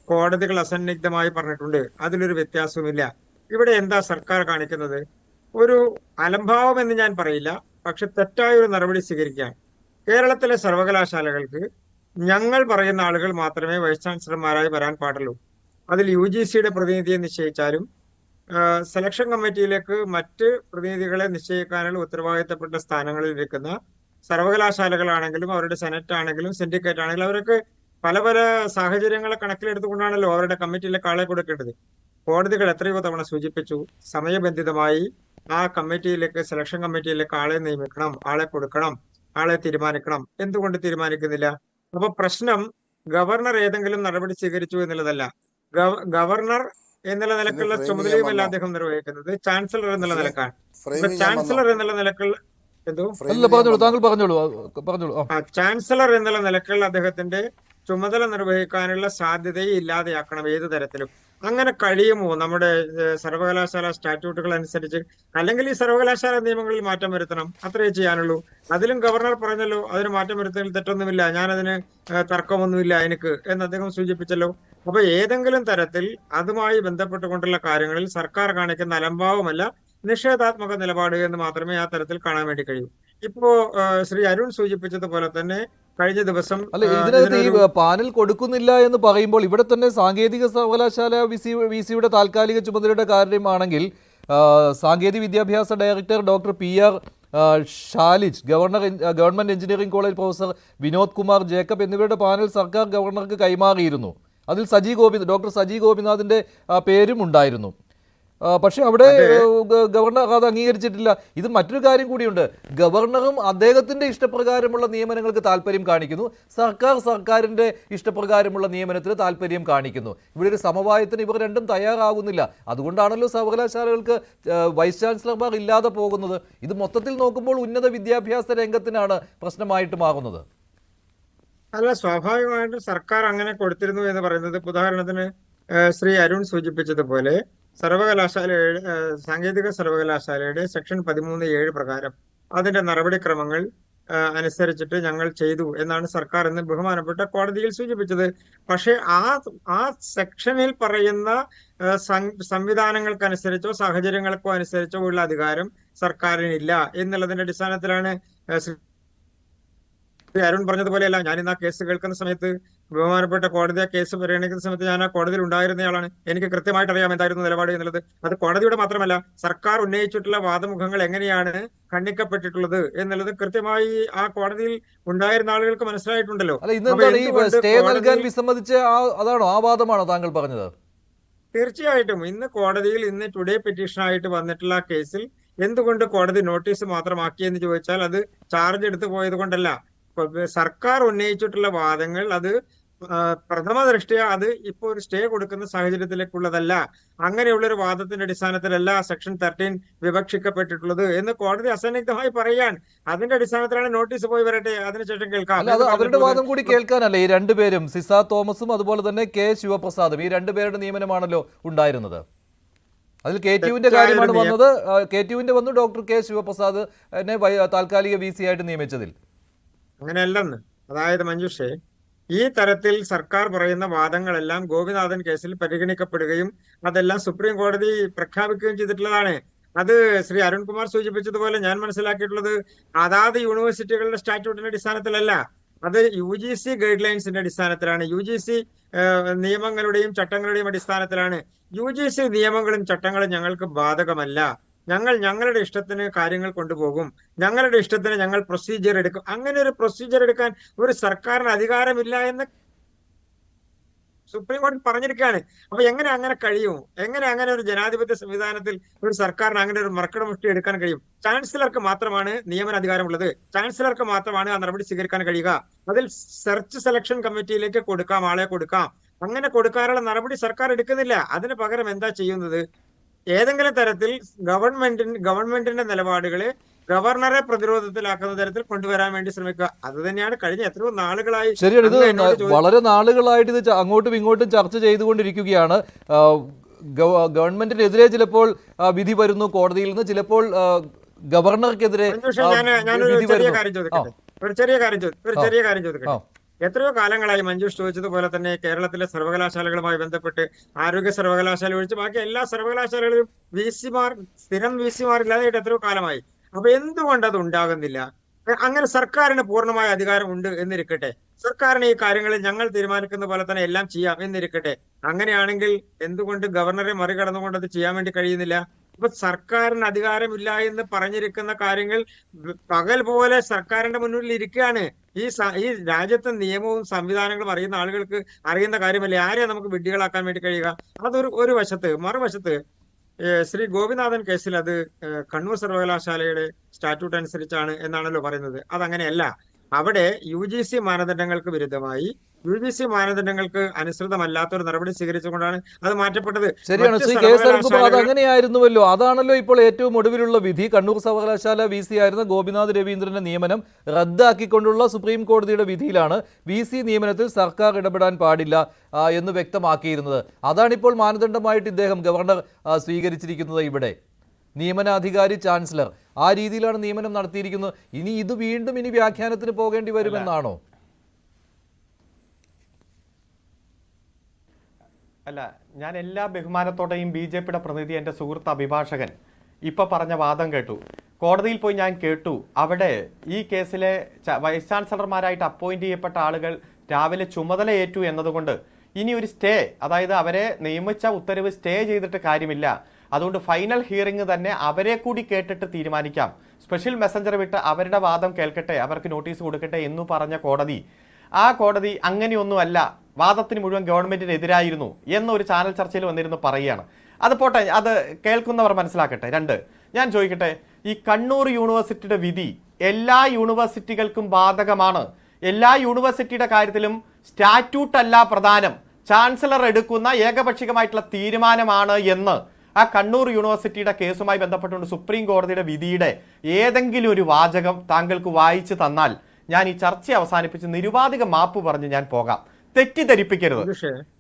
കോടതികൾ അസന്നിഗ്ധമായി പറഞ്ഞിട്ടുണ്ട്. അതിലൊരു വ്യത്യാസവുമില്ല. ഇവിടെ എന്താ സർക്കാർ കാണിക്കുന്നത്? ഒരു അലംഭാവം എന്ന് ഞാൻ പറയില്ല, പക്ഷെ തെറ്റായ ഒരു നടപടി സ്വീകരിക്കുകയാണ്. കേരളത്തിലെ സർവകലാശാലകൾക്ക് ഞങ്ങൾ പറയുന്ന ആളുകൾ മാത്രമേ വൈസ് ചാൻസലർമാരായി വരാൻ പാടുള്ളൂ. അതിൽ UGCയുടെ പ്രതിനിധിയെ നിശ്ചയിച്ചാലും സെലക്ഷൻ കമ്മിറ്റിയിലേക്ക് മറ്റ് പ്രതിനിധികളെ നിശ്ചയിക്കാനുള്ള ഉത്തരവാദിത്തപ്പെട്ട സ്ഥാനങ്ങളിൽ ഇരിക്കുന്ന സർവകലാശാലകളാണെങ്കിലും അവരുടെ സെനറ്റ് ആണെങ്കിലും സിൻഡിക്കേറ്റ് ആണെങ്കിലും അവരൊക്കെ പല പല സാഹചര്യങ്ങളെ കണക്കിലെടുത്തുകൊണ്ടാണല്ലോ അവരുടെ കമ്മിറ്റിയിലേക്ക് ആളെ കൊടുക്കേണ്ടത്. കോടതികൾ എത്രയോ തവണ സൂചിപ്പിച്ചു, സമയബന്ധിതമായി ആ കമ്മിറ്റിയിലേക്ക് സെലക്ഷൻ കമ്മിറ്റിയിലേക്ക് ആളെ നിയമിക്കണം, ആളെ കൊടുക്കണം, ആളെ തീരുമാനിക്കണം. എന്തുകൊണ്ട് തീരുമാനിക്കുന്നില്ല? അപ്പൊ പ്രശ്നം ഗവർണർ ഏതെങ്കിലും നടപടി സ്വീകരിച്ചു എന്നുള്ളതല്ല. ഗവർണർ എന്നുള്ള നിലക്കുള്ള ചുമതലയുമല്ല അദ്ദേഹം നിർവഹിക്കുന്നത്, ചാൻസലർ എന്നുള്ള നിലക്കാണ്. ചാൻസലർ എന്നുള്ള നിലക്കുള്ള ചാൻസലർ എന്നുള്ള നിലക്കുള്ള അദ്ദേഹത്തിന്റെ ചുമതല നിർവഹിക്കാനുള്ള സാധ്യതയെ ഇല്ലാതെയാക്കണം ഏത് തരത്തിലും. അങ്ങനെ കഴിയുമോ? നമ്മുടെ സർവകലാശാല സ്റ്റാറ്റ്യൂട്ടുകൾ അനുസരിച്ച് അല്ലെങ്കിൽ ഈ സർവകലാശാല നിയമങ്ങളിൽ മാറ്റം വരുത്തണം, അത്രേ ചെയ്യാനുള്ളൂ. അതിലും ഗവർണർ പറഞ്ഞല്ലോ അതിന് മാറ്റം വരുത്തുന്നതിൽ തെറ്റൊന്നുമില്ല, ഞാനതിന് തർക്കമൊന്നുമില്ല എനിക്ക് എന്ന് അദ്ദേഹം സൂചിപ്പിച്ചല്ലോ. അപ്പൊ ഏതെങ്കിലും തരത്തിൽ അതുമായി ബന്ധപ്പെട്ടുകൊണ്ടുള്ള കാര്യങ്ങളിൽ സർക്കാർ കാണിക്കുന്ന അലംഭാവമല്ല, നിഷേധാത്മക നിലപാട് എന്ന് മാത്രമേ ആ തരത്തിൽ കാണാൻ വേണ്ടി കഴിയൂ. ഇപ്പോ ശ്രീ അരുൺ സൂചിപ്പിച്ചതുപോലെ തന്നെ കഴിഞ്ഞ ദിവസം ഇതിനകത്ത് ഈ പാനൽ കൊടുക്കുന്നില്ല എന്ന് പറയുമ്പോൾ ഇവിടെ തന്നെ സാങ്കേതിക സർവകലാശാല വി സിയുടെ താൽക്കാലിക ചുമതലയുടെ കാര്യമാണെങ്കിൽ സാങ്കേതിക വിദ്യാഭ്യാസ director doctor PR Shalij, government engineering college professor Vinod Kumar Jacob എന്നിവരുടെ പാനൽ സർക്കാർ ഗവർണർക്ക് കൈമാറിയിരുന്നു. അതിൽ ഡോക്ടർ സജി ഗോപിനാഥിന്റെ പേരും ഉണ്ടായിരുന്നു. പക്ഷെ അവിടെ ഗവർണർ അത് അംഗീകരിച്ചിട്ടില്ല. ഇത് മറ്റൊരു കാര്യം കൂടിയുണ്ട്. ഗവർണറും അദ്ദേഹത്തിന്റെ ഇഷ്ടപ്രകാരമുള്ള നിയമനങ്ങൾക്ക് താല്പര്യം കാണിക്കുന്നു, സർക്കാരിന്റെ ഇഷ്ടപ്രകാരമുള്ള നിയമനത്തിന് താല്പര്യം കാണിക്കുന്നു. ഇവിടെ ഒരു സമവായത്തിന് ഇവർ രണ്ടും തയ്യാറാകുന്നില്ല. അതുകൊണ്ടാണല്ലോ സർവകലാശാലകൾക്ക് വൈസ് ചാൻസലർമാർ ഇല്ലാതെ പോകുന്നത്. ഇത് മൊത്തത്തിൽ നോക്കുമ്പോൾ ഉന്നത വിദ്യാഭ്യാസ രംഗത്തിനാണ് പ്രശ്നമായിട്ട് മാറുന്നത്. അല്ല, സ്വാഭാവികമായിട്ടും സർക്കാർ അങ്ങനെ കൊടുത്തിരുന്നു എന്ന് പറയുന്നത്, ഉദാഹരണത്തിന് ശ്രീ അരുൺ സൂചിപ്പിച്ചതുപോലെ സാങ്കേതിക സർവകലാശാലയുടെ സെക്ഷൻ 13(7) പ്രകാരം അതിന്റെ നടപടിക്രമങ്ങൾ അനുസരിച്ചിട്ട് ഞങ്ങൾ ചെയ്തു എന്നാണ് സർക്കാർ എന്ന് ബഹുമാനപ്പെട്ട കോടതിയിൽ സൂചിപ്പിച്ചത്. പക്ഷെ ആ സെക്ഷനിൽ പറയുന്ന സംവിധാനങ്ങൾക്കനുസരിച്ചോ സാഹചര്യങ്ങൾക്കോ അനുസരിച്ചോ ഉള്ള അധികാരം സർക്കാരിനില്ല എന്നുള്ളതിന്റെ അടിസ്ഥാനത്തിലാണ് അരുൺ പറഞ്ഞതുപോലെയല്ല, ഞാൻ ഇന്ന് ആ കേസ് കേൾക്കുന്ന സമയത്ത്, ബഹുമാനപ്പെട്ട കോടതി ആ കേസ് പരിഗണിക്കുന്ന സമയത്ത് ഞാൻ ആ കോടതിയിൽ ഉണ്ടായിരുന്നയാളാണ്. എനിക്ക് കൃത്യമായിട്ട് അറിയാം എന്തായിരുന്നു നിലപാട് എന്നുള്ളത്. അത് കോടതിയുടെ മാത്രമല്ല, സർക്കാർ ഉന്നയിച്ചിട്ടുള്ള വാദമുഖങ്ങൾ എങ്ങനെയാണ് ഖണ്ഡിക്കപ്പെട്ടിട്ടുള്ളത് എന്നുള്ളത് കൃത്യമായി ആ കോടതിയിൽ ഉണ്ടായിരുന്ന ആളുകൾക്ക് മനസ്സിലായിട്ടുണ്ടല്ലോ. അല്ല, അപ്പൊ ഇന്നെന്താണ് ഈ എന്തുകൊണ്ട് സ്റ്റേ നൽകാൻ കോടതി, വിസമ്മതിച്ച അതാണോ, ആ വാദമാണോ താങ്കൾ പറഞ്ഞത്? തീർച്ചയായിട്ടും ഇന്ന് കോടതിയിൽ ഇന്ന് ടുഡേ പെറ്റീഷനായിട്ട് വന്നിട്ടുള്ള ആ കേസിൽ എന്തുകൊണ്ട് കോടതി നോട്ടീസ് മാത്രമാക്കിയെന്ന് ചോദിച്ചാൽ, അത് ചാർജ് എടുത്തു പോയത് കൊണ്ടല്ല. സർക്കാർ ഉന്നയിച്ചിട്ടുള്ള വാദങ്ങൾ അത് പ്രഥമ ദൃഷ്ട്യാ അത് ഇപ്പോൾ ഒരു സ്റ്റേ കൊടുക്കുന്ന സാഹചര്യത്തിലേക്കുള്ളതല്ല. അങ്ങനെയുള്ളൊരു വാദത്തിന്റെ അടിസ്ഥാനത്തിലല്ല സെക്ഷൻ 13 വിവക്ഷിക്കപ്പെട്ടിട്ടുള്ളത് എന്ന് കോടതി അസന്നിഗ്ധമായി പറയാൻ. അതിന്റെ അടിസ്ഥാനത്തിലാണ് നോട്ടീസ് പോയി വരട്ടെ, അതിനുശേഷം കേൾക്കാം. അല്ല, അത് അവരുടെ വാദം കൂടി കേൾക്കാനല്ലേ ഈ രണ്ടുപേരും, സിസ തോമസും അതുപോലെ തന്നെ കെ ശിവപ്രസാദും, ഈ രണ്ടുപേരുടെ നിയമനമാണല്ലോ ഉണ്ടായിരുന്നത്. അതിൽ കെ ടിയുവിന്റെ കാര്യമാണ് വന്നത്. കെ ടിയുവിന്റെ വന്നു, ഡോക്ടർ കെ ശിവപ്രസാദ് എന്നെ താൽക്കാലിക VC ആയിട്ട് നിയമിച്ചതിൽ. അങ്ങനെയല്ലെന്ന്. അതായത് മഞ്ജുഷേ, ഈ തരത്തിൽ സർക്കാർ പറയുന്ന വാദങ്ങളെല്ലാം ഗോപിനാഥൻ കേസിൽ പരിഗണിക്കപ്പെടുകയും അതെല്ലാം സുപ്രീം കോടതി പ്രഖ്യാപിക്കുകയും ചെയ്തിട്ടുള്ളതാണ്. അത് ശ്രീ അരുൺകുമാർ സൂചിപ്പിച്ചതുപോലെ ഞാൻ മനസ്സിലാക്കിയിട്ടുള്ളത് അതാത് യൂണിവേഴ്സിറ്റികളുടെ സ്റ്റാറ്റ്യൂട്ടിന്റെ അടിസ്ഥാനത്തിലല്ല, അത് UGC ഗൈഡ് ലൈൻസിന്റെ അടിസ്ഥാനത്തിലാണ്, UGC നിയമങ്ങളുടെയും ചട്ടങ്ങളുടെയും അടിസ്ഥാനത്തിലാണ്. UGC നിയമങ്ങളും ചട്ടങ്ങളും ഞങ്ങൾക്ക് ബാധകമല്ല. ഞങ്ങൾ ഞങ്ങളുടെ ഇഷ്ടത്തിന് കാര്യങ്ങൾ കൊണ്ടുപോകും, ഞങ്ങളുടെ ഇഷ്ടത്തിന് ഞങ്ങൾ പ്രൊസീജിയർ എടുക്കും. അങ്ങനെ ഒരു പ്രൊസീജിയർ എടുക്കാൻ ഒരു സർക്കാരിന് അധികാരമില്ല എന്ന് സുപ്രീം കോടതി പറഞ്ഞിരിക്കുകയാണ്. അപ്പൊ എങ്ങനെ അങ്ങനെ കഴിയും? എങ്ങനെ അങ്ങനെ ഒരു ജനാധിപത്യ സംവിധാനത്തിൽ ഒരു സർക്കാരിന് അങ്ങനെ ഒരു മർക്കടമുഷ്ടി എടുക്കാൻ കഴിയും? ചാൻസലർക്ക് മാത്രമാണ് നിയമന അധികാരമുള്ളത്. ചാൻസലർക്ക് മാത്രമാണ് ആ നടപടി സ്വീകരിക്കാൻ കഴിയുക. അതിൽ സെർച്ച് സെലക്ഷൻ കമ്മിറ്റിയിലേക്ക് കൊടുക്കാം, ആളെ കൊടുക്കാം. അങ്ങനെ കൊടുക്കാനുള്ള നടപടി സർക്കാർ എടുക്കുന്നില്ല. അതിന് പകരം എന്താ ചെയ്യുന്നത്? ഏതെങ്കിലും തരത്തിൽ ഗവൺമെന്റിന്റെ നിലപാടുകളെ ഗവർണറെ പ്രതിരോധത്തിലാക്കുന്ന തരത്തിൽ കൊണ്ടുവരാൻ വേണ്ടി ശ്രമിക്കുക. അത് തന്നെയാണ് കഴിഞ്ഞ എത്രയോ നാളുകളായി. ശരിയാണ്, ഇത് വളരെ നാളുകളായിട്ട് ഇത് അങ്ങോട്ടും ഇങ്ങോട്ടും ചർച്ച ചെയ്തുകൊണ്ടിരിക്കുകയാണ്. ഗവൺമെന്റിനെതിരെ ചിലപ്പോൾ വിധി വരുന്നു കോടതിയിൽ നിന്ന്, ചിലപ്പോൾ ഗവർണർക്കെതിരെ ഞാനൊരു ചെറിയ കാര്യം ചോദിക്കട്ടെ. എത്രയോ കാലങ്ങളായി മഞ്ജുഷ് ചോദിച്ചതുപോലെ തന്നെ കേരളത്തിലെ സർവകലാശാലകളുമായി ബന്ധപ്പെട്ട് ആരോഗ്യ സർവകലാശാല ഒഴിച്ച് ബാക്കി എല്ലാ സർവകലാശാലകളിലും സ്ഥിരം VC ഇല്ലാതായിട്ട് എത്രയോ കാലമായി. അപ്പൊ എന്തുകൊണ്ട് അത് ഉണ്ടാകുന്നില്ല? അങ്ങനെ സർക്കാരിന് പൂർണ്ണമായ അധികാരം ഉണ്ട് എന്നിരിക്കട്ടെ, സർക്കാരിന് ഈ കാര്യങ്ങളിൽ ഞങ്ങൾ തീരുമാനിക്കുന്ന പോലെ തന്നെ എല്ലാം ചെയ്യാം എന്നിരിക്കട്ടെ. അങ്ങനെയാണെങ്കിൽ എന്തുകൊണ്ട് ഗവർണറെ മറികടന്നുകൊണ്ട് അത് ചെയ്യാൻ വേണ്ടി കഴിയുന്നില്ല? ഇപ്പൊ സർക്കാരിന് അധികാരമില്ല എന്ന് പറഞ്ഞിരിക്കുന്ന കാര്യങ്ങൾ പകൽ പോലെ സർക്കാരിന്റെ മുന്നിൽ ഇരിക്കുകയാണ്. ഈ രാജ്യത്തെ നിയമവും സംവിധാനങ്ങളും അറിയുന്ന ആളുകൾക്ക് അറിയുന്ന കാര്യമല്ലേ? ആരെയാ നമുക്ക് വിഡ്ഢികളാക്കാൻ വേണ്ടി കഴിയുക? അതൊരു വശത്ത്. മറുവശത്ത് ശ്രീ ഗോപിനാഥൻ കേസിൽ അത് കണ്ണൂർ സർവകലാശാലയുടെ സ്റ്റാറ്റ്യൂട്ട് അനുസരിച്ചാണ് എന്നാണല്ലോ പറയുന്നത്. അതങ്ങനെയല്ല. അവിടെ UGC മാനദണ്ഡങ്ങൾക്ക് വിരുദ്ധമായി, UGC മാനദണ്ഡങ്ങൾക്ക് അനുസൃതമല്ലാത്തൊരു നടപടി സ്വീകരിച്ചുകൊണ്ടാണ് അത് മാറ്റപ്പെട്ടത്. ശരിയാണ് ശ്രീ കെ എസ് അരുൺകുമാർ, അത് അങ്ങനെയായിരുന്നുവല്ലോ. അതാണല്ലോ ഇപ്പോൾ ഏറ്റവും ഒടുവിലുള്ള വിധി. കണ്ണൂർ സർവകലാശാല VC ആയിരുന്ന ഗോപിനാഥ് രവീന്ദ്രന്റെ നിയമനം റദ്ദാക്കിക്കൊണ്ടുള്ള സുപ്രീം കോടതിയുടെ വിധിയിലാണ് VC നിയമനത്തിൽ സർക്കാർ ഇടപെടാൻ പാടില്ല എന്ന് വ്യക്തമാക്കിയിരുന്നത്. അതാണിപ്പോൾ മാനദണ്ഡമായിട്ട് ഇദ്ദേഹം ഗവർണർ സ്വീകരിച്ചിരിക്കുന്നത്. ഇവിടെ നിയമനാധികാരി ചാൻസലർ ആ രീതിയിലാണ് നിയമനം നടത്തിയിരിക്കുന്നത്. ഇത് വീണ്ടും വ്യാഖ്യാനത്തിന് പോകേണ്ടി വരുമെന്നാണോ? അല്ല, ഞാൻ എല്ലാ ബഹുമാനത്തോടെയും BJPയുടെ പ്രതിനിധി, എൻ്റെ സുഹൃത്ത് അഭിഭാഷകൻ ഇപ്പൊ പറഞ്ഞ വാദം കേട്ടു. കോടതിയിൽ പോയി ഞാൻ കേട്ടു. അവിടെ ഈ കേസിലെ വൈസ് ചാൻസലർമാരായിട്ട് അപ്പോയിന്റ് ചെയ്യപ്പെട്ട ആളുകൾ രാവിലെ ചുമതലയേറ്റു എന്നതുകൊണ്ട് ഇനി ഒരു സ്റ്റേ, അതായത് അവരെ നിയമിച്ച ഉത്തരവ് സ്റ്റേ ചെയ്തിട്ട് കാര്യമില്ല, അതുകൊണ്ട് ഫൈനൽ ഹിയറിംഗ് തന്നെ അവരെ കൂടി കേട്ടിട്ട് തീരുമാനിക്കാം, സ്പെഷ്യൽ മെസ്സഞ്ചർ വിട്ട് അവരുടെ വാദം കേൾക്കട്ടെ, അവർക്ക് നോട്ടീസ് കൊടുക്കട്ടെ എന്ന് പറഞ്ഞ കോടതി, ആ കോടതി അങ്ങനെയൊന്നുമല്ല, വാദത്തിന് മുഴുവൻ ഗവൺമെന്റിനെതിരായിരുന്നു എന്നൊരു ചാനൽ ചർച്ചയിൽ വന്നിരുന്നു പറയുകയാണ്. അത് പോട്ടെ, അത് കേൾക്കുന്നവർ മനസ്സിലാക്കട്ടെ. രണ്ട്, ഞാൻ ചോദിക്കട്ടെ, ഈ കണ്ണൂർ യൂണിവേഴ്സിറ്റിയുടെ വിധി എല്ലാ യൂണിവേഴ്സിറ്റികൾക്കും ബാധകമാണ്. എല്ലാ യൂണിവേഴ്സിറ്റിയുടെ കാര്യത്തിലും സ്റ്റാറ്റ്യൂട്ട് അല്ല പ്രധാനം, ചാൻസലർ എടുക്കുന്ന ഏകപക്ഷീയമായിട്ടുള്ള തീരുമാനമാണ് എന്ന് ആ കണ്ണൂർ യൂണിവേഴ്സിറ്റിയുടെ കേസുമായി ബന്ധപ്പെട്ടുകൊണ്ട് സുപ്രീം കോടതിയുടെ വിധിയുടെ ഏതെങ്കിലും ഒരു വാചകം താങ്കൾക്ക് വായിച്ചു തന്നാൽ ഞാൻ ഈ ചർച്ച അവസാനിപ്പിച്ച് നിരുപാധിക മാപ്പ് പറഞ്ഞ് ഞാൻ പോകാം. തെറ്റിദ്ധരിപ്പിക്കരുത്.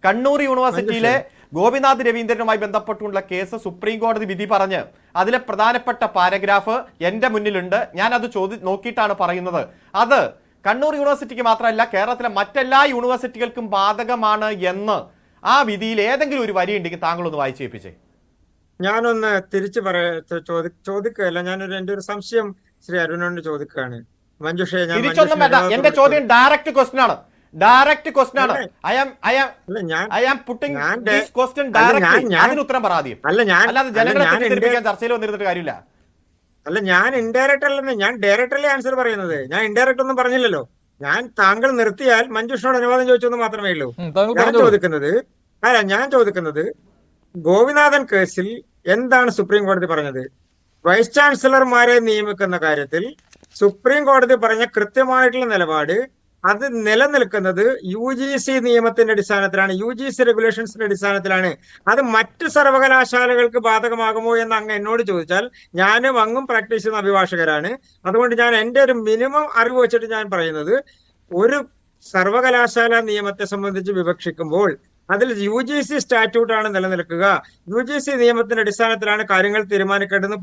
കണ്ണൂർ യൂണിവേഴ്സിറ്റിയിലെ ഗോപിനാഥ് രവീന്ദ്രനുമായി ബന്ധപ്പെട്ടുള്ള കേസ് സുപ്രീം കോടതി വിധി പറഞ്ഞ് അതിലെ പ്രധാനപ്പെട്ട പാരഗ്രാഫ് എന്റെ മുന്നിലുണ്ട്. ഞാൻ അത് നോക്കിയിട്ടാണ് പറയുന്നത്. അത് കണ്ണൂർ യൂണിവേഴ്സിറ്റിക്ക് മാത്രമല്ല, കേരളത്തിലെ മറ്റെല്ലാ യൂണിവേഴ്സിറ്റികൾക്കും ബാധകമാണ് എന്ന് ആ വിധിയിൽ ഏതെങ്കിലും ഒരു വരി ഉണ്ടെങ്കിൽ താങ്കളൊന്ന് വായിച്ചു കേൾപ്പിച്ചേ. ഞാനൊന്ന് തിരിച്ചു ചോദിക്കുകയല്ല, എൻ്റെ ഒരു സംശയം ശ്രീ അരുണിനോട് ചോദിക്കുകയാണ്. മഞ്ജുഷയെ ഞാൻ തിരിച്ചൊന്നും വേണ്ട. എന്റെ ചോദ്യം ഡയറക്റ്റ് ക്വസ്റ്റ്യൻ ആണ്. I am putting this question directly. അതിന് ഉത്തരം പറയാതെ അല്ലാതെ ജനങ്ങളെ തെറ്റിദ്ധരിപ്പിക്കാൻ ചർച്ചയിൽ വന്നിരുന്നിട്ട് കാര്യമില്ല. അല്ല, ഞാൻ ഇൻഡയറക്റ്റ് അല്ലെന്ന്, ഞാൻ ഡയറക്റ്റല്ലേ ആൻസർ പറയുന്നത്. ഞാൻ ഇൻഡയറക്റ്റ് ഒന്നും പറഞ്ഞില്ലല്ലോ. ഞാൻ താങ്കൾ നിർത്തിയാൽ മഞ്ജുഷിനോട് അനുവാദം ചോദിച്ചെന്ന് മാത്രമേ ഉള്ളൂ. ഞാൻ ചോദിക്കുന്നത് ഗോപിനാഥൻ കേസിൽ എന്താണ് സുപ്രീം കോടതി പറഞ്ഞത്? വൈസ് ചാൻസലർമാരെ നിയമിക്കുന്ന കാര്യത്തിൽ സുപ്രീം കോടതി പറഞ്ഞ കൃത്യമായിട്ടുള്ള നിലപാട് അത് നിലനിൽക്കുന്നത് UGC നിയമത്തിന്റെ അടിസ്ഥാനത്തിലാണ്, UGC റെഗുലേഷൻസിന്റെ അടിസ്ഥാനത്തിലാണ്. അത് മറ്റ് സർവകലാശാലകൾക്ക് ബാധകമാകുമോ എന്ന് അങ്ങ് എന്നോട് ചോദിച്ചാൽ ഞാനും അങ്ങും പ്രാക്ടീസ് ചെയ്യുന്ന അഭിഭാഷകരാണ്. അതുകൊണ്ട് ഞാൻ എൻ്റെ ഒരു മിനിമം അറിവ് വെച്ചിട്ട് ഞാൻ പറയുന്നത്, ഒരു സർവകലാശാല നിയമത്തെ സംബന്ധിച്ച് വിവക്ഷിക്കുമ്പോൾ അതിൽ UGC സ്റ്റാറ്റ്യൂട്ടാണ് നിലനിൽക്കുക. UGC നിയമത്തിന്റെ അടിസ്ഥാനത്തിലാണ് കാര്യങ്ങൾ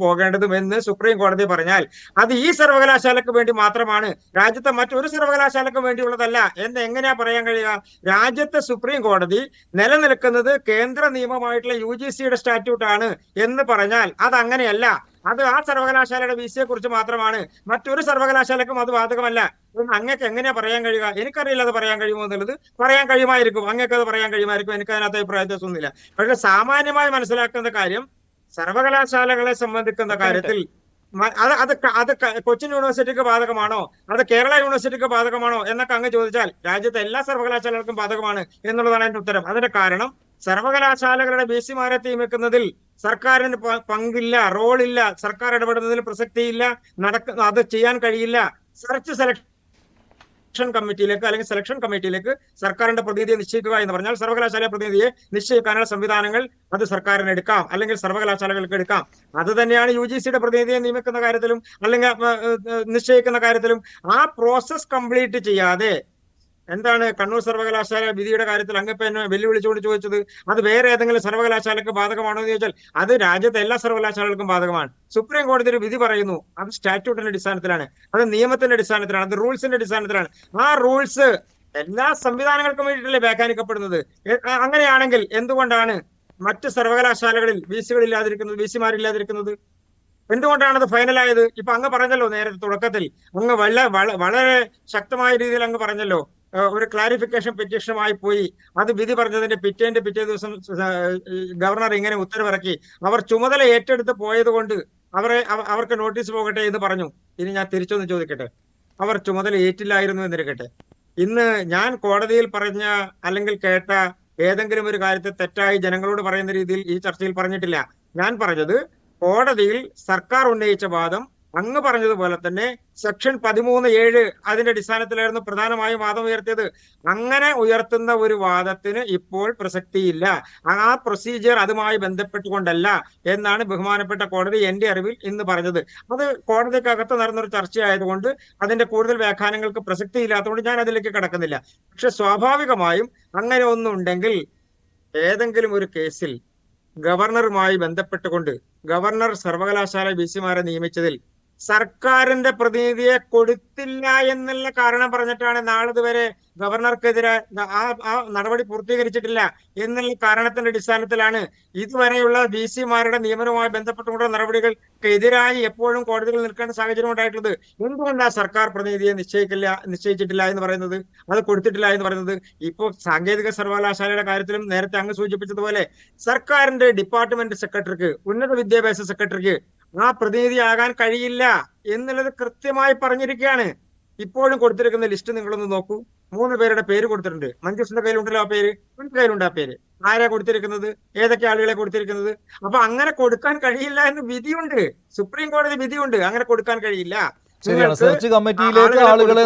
പോകേണ്ടതും എന്ന് സുപ്രീം കോടതി പറഞ്ഞാൽ അത് ഈ സർവകലാശാലയ്ക്ക് വേണ്ടി മാത്രമാണ്, രാജ്യത്തെ മറ്റൊരു സർവകലാശാലയ്ക്ക് വേണ്ടിയുള്ളതല്ല എന്ന് എങ്ങനെയാ പറയാൻ കഴിയുക? രാജ്യത്തെ സുപ്രീം കോടതി നിലനിൽക്കുന്നത് കേന്ദ്ര നിയമമായിട്ടുള്ള UGCയുടെ സ്റ്റാറ്റ്യൂട്ടാണ് എന്ന് പറഞ്ഞാൽ അത് അങ്ങനെയല്ല. അത് ആ സർവകലാശാലയുടെ VC കുറിച്ച് മാത്രമാണ്, മറ്റൊരു സർവകലാശാലക്കും അത് ബാധകമല്ല എന്ന് അങ്ങക്ക് എങ്ങനെയാ പറയാൻ കഴിയുക? എനിക്കറിയില്ല അത് പറയാൻ കഴിയുമോ എന്നുള്ളത്. പറയാൻ കഴിയുമായിരിക്കും, അങ്ങക്ക് അത് പറയാൻ കഴിയുമായിരിക്കും, എനിക്ക് അതിനകത്ത് അഭിപ്രായ വ്യത്യാസമൊന്നുമില്ല. പക്ഷെ സാമാന്യമായി മനസ്സിലാക്കുന്ന കാര്യം, സർവകലാശാലകളെ സംബന്ധിക്കുന്ന കാര്യത്തിൽ അത് കൊച്ചിൻ യൂണിവേഴ്സിറ്റിക്ക് ബാധകമാണോ, അത് കേരള യൂണിവേഴ്സിറ്റിക്ക് ബാധകമാണോ എന്നൊക്കെ അങ്ങ് ചോദിച്ചാൽ രാജ്യത്തെ എല്ലാ സർവകലാശാലകൾക്കും ബാധകമാണ് എന്നുള്ളതാണ് അതിന്റെ ഉത്തരം. അതിന്റെ കാരണം സർവകലാശാലകളുടെ VCമാരെ നിയമിക്കുന്നതിൽ സർക്കാരിന് പങ്കില്ല, റോളില്ല, സർക്കാർ ഇടപെടുന്നതിൽ പ്രസക്തിയില്ല, അത് ചെയ്യാൻ കഴിയില്ല. സെലക്ഷൻ കമ്മിറ്റിയിലേക്ക് അല്ലെങ്കിൽ സെലക്ഷൻ കമ്മിറ്റിയിലേക്ക് സർക്കാരിന്റെ പ്രതിനിധിയെ നിശ്ചയിക്കുക എന്ന് പറഞ്ഞാൽ സർവകലാശാല പ്രതിനിധിയെ നിശ്ചയിക്കാനുള്ള സംവിധാനങ്ങൾ അത് സർക്കാരിന് എടുക്കാം, അല്ലെങ്കിൽ സർവകലാശാലകൾക്ക് എടുക്കാം. അത് തന്നെയാണ് UGCയുടെ പ്രതിനിധിയെ നിയമിക്കുന്ന കാര്യത്തിലും അല്ലെങ്കിൽ നിശ്ചയിക്കുന്ന കാര്യത്തിലും. ആ പ്രോസസ് കംപ്ലീറ്റ് ചെയ്യാതെ എന്താണ് കണ്ണൂർ സർവകലാശാല വിധിയുടെ കാര്യത്തിൽ അങ്ങ് എന്നെ വെല്ലുവിളിച്ചുകൊണ്ട് ചോദിച്ചത്? അത് വേറെ ഏതെങ്കിലും സർവകലാശാലയ്ക്ക് ബാധകമാണോ എന്ന് ചോദിച്ചാൽ അത് രാജ്യത്തെ എല്ലാ സർവകലാശാലകൾക്കും ബാധകമാണ്. സുപ്രീം കോടതി ഒരു വിധി പറയുന്നു, അത് സ്റ്റാറ്റ്യൂട്ടിന്റെ അടിസ്ഥാനത്തിലാണ്, അത് നിയമത്തിന്റെ അടിസ്ഥാനത്തിലാണ്, അത് റൂൾസിന്റെ അടിസ്ഥാനത്തിലാണ്. ആ റൂൾസ് എല്ലാ സംവിധാനങ്ങൾക്കും വേണ്ടിയിട്ടല്ലേ വ്യാഖ്യാനിക്കപ്പെടുന്നത്. അങ്ങനെയാണെങ്കിൽ എന്തുകൊണ്ടാണ് മറ്റ് സർവകലാശാലകളിൽ VCകളില്ലാതിരിക്കുന്നത്, VCമാരില്ലാതിരിക്കുന്നത്? എന്തുകൊണ്ടാണ് അത് ഫൈനലായത്? ഇപ്പൊ അങ്ങ് പറഞ്ഞല്ലോ, നേരത്തെ തുടക്കത്തിൽ അങ്ങ് വളരെ ശക്തമായ രീതിയിൽ അങ്ങ് പറഞ്ഞല്ലോ, ഒരു ക്ലാരിഫിക്കേഷൻ പെറ്റീഷനുമായി പോയി, അത് വിധി പറഞ്ഞതിന്റെ പിറ്റേ ദിവസം ഗവർണർ ഇങ്ങനെ ഉത്തരവിറക്കി. അവർ ചുമതല ഏറ്റെടുത്ത് പോയത് കൊണ്ട് അവർക്ക് നോട്ടീസ് പോകട്ടെ എന്ന് പറഞ്ഞു. ഇനി ഞാൻ തിരിച്ചൊന്ന് ചോദിക്കട്ടെ, അവർ ചുമതല ഏറ്റില്ലായിരുന്നു എന്നിരിക്കട്ടെ, ഇന്ന് ഞാൻ കോടതിയിൽ പറഞ്ഞ അല്ലെങ്കിൽ കേട്ട ഏതെങ്കിലും ഒരു കാര്യത്തെ തെറ്റായി ജനങ്ങളോട് പറയുന്ന രീതിയിൽ ഈ ചർച്ചയിൽ പറഞ്ഞിട്ടില്ല. ഞാൻ പറഞ്ഞത് കോടതിയിൽ സർക്കാർ ഉന്നയിച്ച വാദം അങ്ങ് പറഞ്ഞതുപോലെ തന്നെ സെക്ഷൻ 13(7) അതിന്റെ അടിസ്ഥാനത്തിലായിരുന്നു പ്രധാനമായും വാദം ഉയർത്തിയത്. അങ്ങനെ ഉയർത്തുന്ന ഒരു വാദത്തിന് ഇപ്പോൾ പ്രസക്തിയില്ല, ആ പ്രൊസീജിയർ അതുമായി ബന്ധപ്പെട്ടുകൊണ്ടല്ല എന്നാണ് ബഹുമാനപ്പെട്ട കോടതി എന്റെ അറിവിൽ ഇന്ന് പറഞ്ഞത്. അത് കോടതിക്കകത്ത് നടന്നൊരു ചർച്ചയായതുകൊണ്ട് അതിന്റെ കൂടുതൽ വ്യാഖ്യാനങ്ങൾക്ക് പ്രസക്തി ഇല്ലാത്തതുകൊണ്ട് ഞാൻ അതിലേക്ക് കടക്കുന്നില്ല. പക്ഷെ സ്വാഭാവികമായും അങ്ങനെ ഒന്നുണ്ടെങ്കിൽ ഏതെങ്കിലും ഒരു കേസിൽ ഗവർണറുമായി ബന്ധപ്പെട്ടുകൊണ്ട് ഗവർണർ സർവകലാശാല VCമാരെ നിയമിച്ചതിൽ സർക്കാരിന്റെ പ്രതിനിധിയെ കൊടുത്തില്ല എന്നുള്ള കാരണം പറഞ്ഞിട്ടാണ് നാളിതുവരെ ഗവർണർക്കെതിരെ ആ നടപടി പൂർത്തീകരിച്ചിട്ടില്ല എന്നുള്ള കാരണത്തിന്റെ അടിസ്ഥാനത്തിലാണ് ഇതുവരെയുള്ള VCമാരുടെ നിയമനവുമായി ബന്ധപ്പെട്ടുകൊണ്ടുള്ള നടപടികൾക്കെതിരായി എപ്പോഴും കോടതികൾ നിൽക്കേണ്ട സാഹചര്യം ഉണ്ടായിട്ടുള്ളത്. എന്തുകൊണ്ടാണ് സർക്കാർ പ്രതിനിധിയെ നിശ്ചയിച്ചിട്ടില്ല എന്ന് പറയുന്നത്, അത് കൊടുത്തിട്ടില്ല എന്ന് പറയുന്നത്? ഇപ്പോൾ സാങ്കേതിക സർവകലാശാലയുടെ കാര്യത്തിലും നേരത്തെ അങ്ങ് സൂചിപ്പിച്ചതുപോലെ സർക്കാരിന്റെ ഡിപ്പാർട്ട്മെന്റ് സെക്രട്ടറിക്ക്, ഉന്നത വിദ്യാഭ്യാസ സെക്രട്ടറിക്ക് ആ പ്രതിനിധിയാകാൻ കഴിയില്ല എന്നുള്ളത് കൃത്യമായി പറഞ്ഞിരിക്കുകയാണ്. ഇപ്പോഴും കൊടുത്തിരിക്കുന്ന ലിസ്റ്റ് നിങ്ങളൊന്ന് നോക്കൂ. 3 പേരുടെ പേര് കൊടുത്തിട്ടുണ്ട്. മഞ്ജുഷിന്റെ കയ്യിലുണ്ടല്ലോ ആ പേര്, ഒരു കയ്യിലുണ്ട് ആ പേര്. ആരാ കൊടുത്തിരിക്കുന്നത്, ഏതൊക്കെ ആളുകളെ കൊടുത്തിരിക്കുന്നത്? അപ്പൊ അങ്ങനെ കൊടുക്കാൻ കഴിയില്ല എന്ന് വിധിയുണ്ട്, സുപ്രീം കോടതി വിധിയുണ്ട്, അങ്ങനെ കൊടുക്കാൻ കഴിയില്ല. ശരിയാണ്. സെർച്ച് കമ്മിറ്റിയിലേക്ക് ആളുകളെ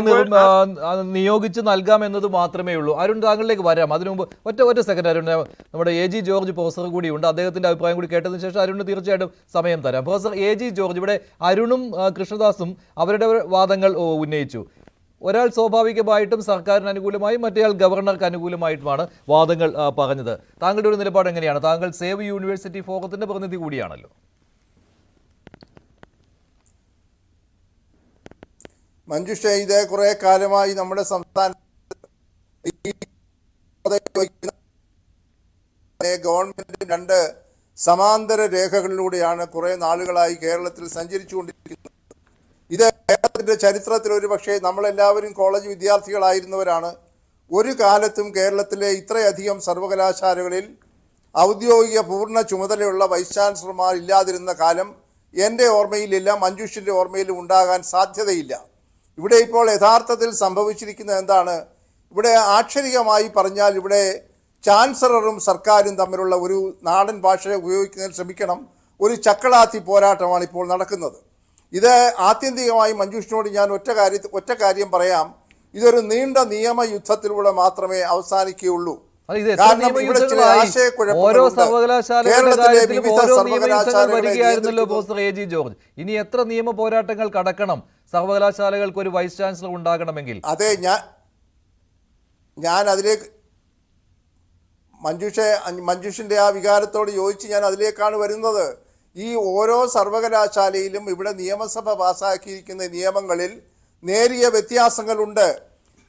നിയോഗിച്ച് നൽകാം എന്നത് മാത്രമേ ഉള്ളൂ. അരുൺ, താങ്കളിലേക്ക് വരാം. അതിനു മുമ്പ് ഒറ്റ സെക്കൻഡ് അരുൺ, നമ്മുടെ AG ജോർജ് പ്രൊഫസർ കൂടിയുണ്ട്. അദ്ദേഹത്തിന്റെ അഭിപ്രായം കൂടി കേട്ടതിന് ശേഷം അരുണിന് തീർച്ചയായിട്ടും സമയം തരാം. പ്രൊഫസർ AG ജോർജ്, ഇവിടെ അരുണും കൃഷ്ണദാസും അവരുടെ വാദങ്ങൾ ഉന്നയിച്ചു. ഒരാൾ സ്വാഭാവികമായിട്ടും സർക്കാരിന് അനുകൂലമായും മറ്റേയാൾ ഗവർണർക്ക് അനുകൂലമായിട്ടുമാണ് വാദങ്ങൾ പറഞ്ഞത്. താങ്കളുടെ ഒരു നിലപാട് എങ്ങനെയാണ്? താങ്കൾ സേവ് യൂണിവേഴ്സിറ്റി ഫോറത്തിന്റെ പ്രതിനിധി കൂടിയാണല്ലോ. മഞ്ജുഷ, ഇത് കുറെ കാലമായി നമ്മുടെ സംസ്ഥാനത്ത് ഗവൺമെന്റ് 2 സമാന്തര രേഖകളിലൂടെയാണ് കുറെ നാളുകളായി കേരളത്തിൽ സഞ്ചരിച്ചുകൊണ്ടിരിക്കുന്നത്. ഇത് കേരളത്തിന്റെ ചരിത്രത്തിൽ ഒരു പക്ഷേ നമ്മളെല്ലാവരും കോളേജ് വിദ്യാർത്ഥികളായിരുന്നവരാണ്. ഒരു കാലത്തും കേരളത്തിലെ ഇത്രയധികം സർവകലാശാലകളിൽ ഔദ്യോഗിക പൂർണ്ണ ചുമതലയുള്ള വൈസ് ചാൻസലർമാർ ഇല്ലാതിരുന്ന കാലം എൻ്റെ ഓർമ്മയിലില്ല, മഞ്ജുഷിൻ്റെ ഓർമ്മയിലും ഉണ്ടാകാൻ സാധ്യതയില്ല. ഇവിടെ ഇപ്പോൾ യഥാർത്ഥത്തിൽ സംഭവിച്ചിരിക്കുന്നത് എന്താണ്? ഇവിടെ ആക്ഷരികമായി പറഞ്ഞാൽ ഇവിടെ ചാൻസലറും സർക്കാരും തമ്മിലുള്ള ഒരു നാടൻ ഭാഷ ഉപയോഗിക്കുന്നതിന് ശ്രമിക്കണം, ഒരു ചക്കളാത്തി പോരാട്ടമാണ് ഇപ്പോൾ നടക്കുന്നത്. ഇത് ആത്യന്തികമായി മഞ്ജുഷിനോട് ഞാൻ ഒറ്റ കാര്യം പറയാം, ഇതൊരു നീണ്ട നിയമയുദ്ധത്തിലൂടെ മാത്രമേ അവസാനിക്കുകയുള്ളൂ. കാരണം ഇവിടെ ചില ഓരോ ആശയക്കുഴപ്പങ്ങളുണ്ട്. സർവകലാശാലകളുടെ കാര്യത്തിലും ഓരോ നിയമയുദ്ധങ്ങൾ വരികയായിരുന്നല്ലോ പ്രൊഫസർ എ ജി ജോർജ്. ഇനി എത്ര നിയമ പോരാട്ടങ്ങൾ കടക്കണം സർവകലാശാലകൾക്ക് ഒരു വൈസ് ചാൻസലർ ഉണ്ടാകണമെങ്കിൽ? അതെ, ഞാൻ അതിലേക്ക് മഞ്ജുഷിന്റെ ആ വികാരത്തോട് യോജിച്ച് ഞാൻ അതിലേക്കാണ് വരുന്നത്. ഈ ഓരോ സർവകലാശാലയിലും ഇവിടെ നിയമസഭ പാസാക്കിയിരിക്കുന്ന നിയമങ്ങളിൽ നേരിയ വ്യത്യാസങ്ങളുണ്ട്.